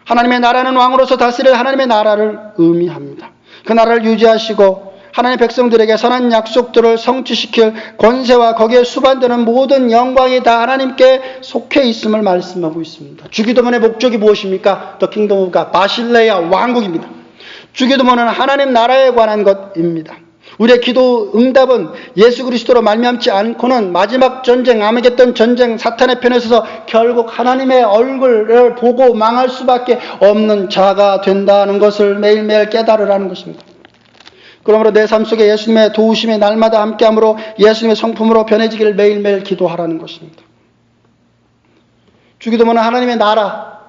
하나님의 나라는 왕으로서 다스릴 하나님의 나라를 의미합니다. 그 나라를 유지하시고 하나님의 백성들에게 선한 약속들을 성취시킬 권세와 거기에 수반되는 모든 영광이 다 하나님께 속해 있음을 말씀하고 있습니다. 주기도문의 목적이 무엇입니까? The Kingdom of God, 바실레아 왕국입니다. 주기도문은 하나님 나라에 관한 것입니다. 우리의 기도 응답은 예수 그리스도로 말미암지 않고는 마지막 전쟁, 아마겟돈 전쟁, 사탄의 편에 서서 결국 하나님의 얼굴을 보고 망할 수밖에 없는 자가 된다는 것을 매일매일 깨달으라는 것입니다. 그러므로 내 삶 속에 예수님의 도우심이 날마다 함께함으로 예수님의 성품으로 변해지기를 매일매일 기도하라는 것입니다. 주기도문은 하나님의 나라,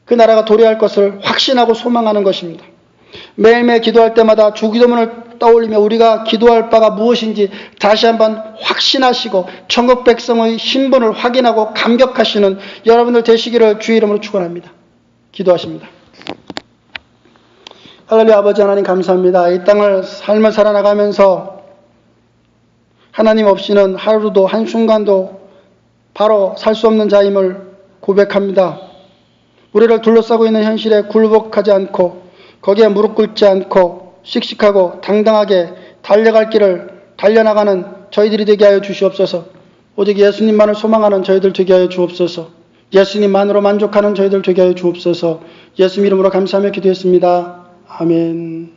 그 나라가 도래할 것을 확신하고 소망하는 것입니다. 매일매일 기도할 때마다 주기도문을 떠올리며 우리가 기도할 바가 무엇인지 다시 한번 확신하시고 천국 백성의 신분을 확인하고 감격하시는 여러분들 되시기를 주의 이름으로 축원합니다. 기도하십니다. 할렐루야. 아버지 하나님 감사합니다. 이 삶을 살아나가면서 하나님 없이는 하루도 한순간도 바로 살 수 없는 자임을 고백합니다. 우리를 둘러싸고 있는 현실에 굴복하지 않고 거기에 무릎 꿇지 않고 씩씩하고 당당하게 달려갈 길을 달려나가는 저희들이 되게 하여 주시옵소서. 오직 예수님만을 소망하는 저희들 되게 하여 주옵소서. 예수님만으로 만족하는 저희들 되게 하여 주옵소서. 예수님 이름으로 감사하며 기도했습니다. 아멘.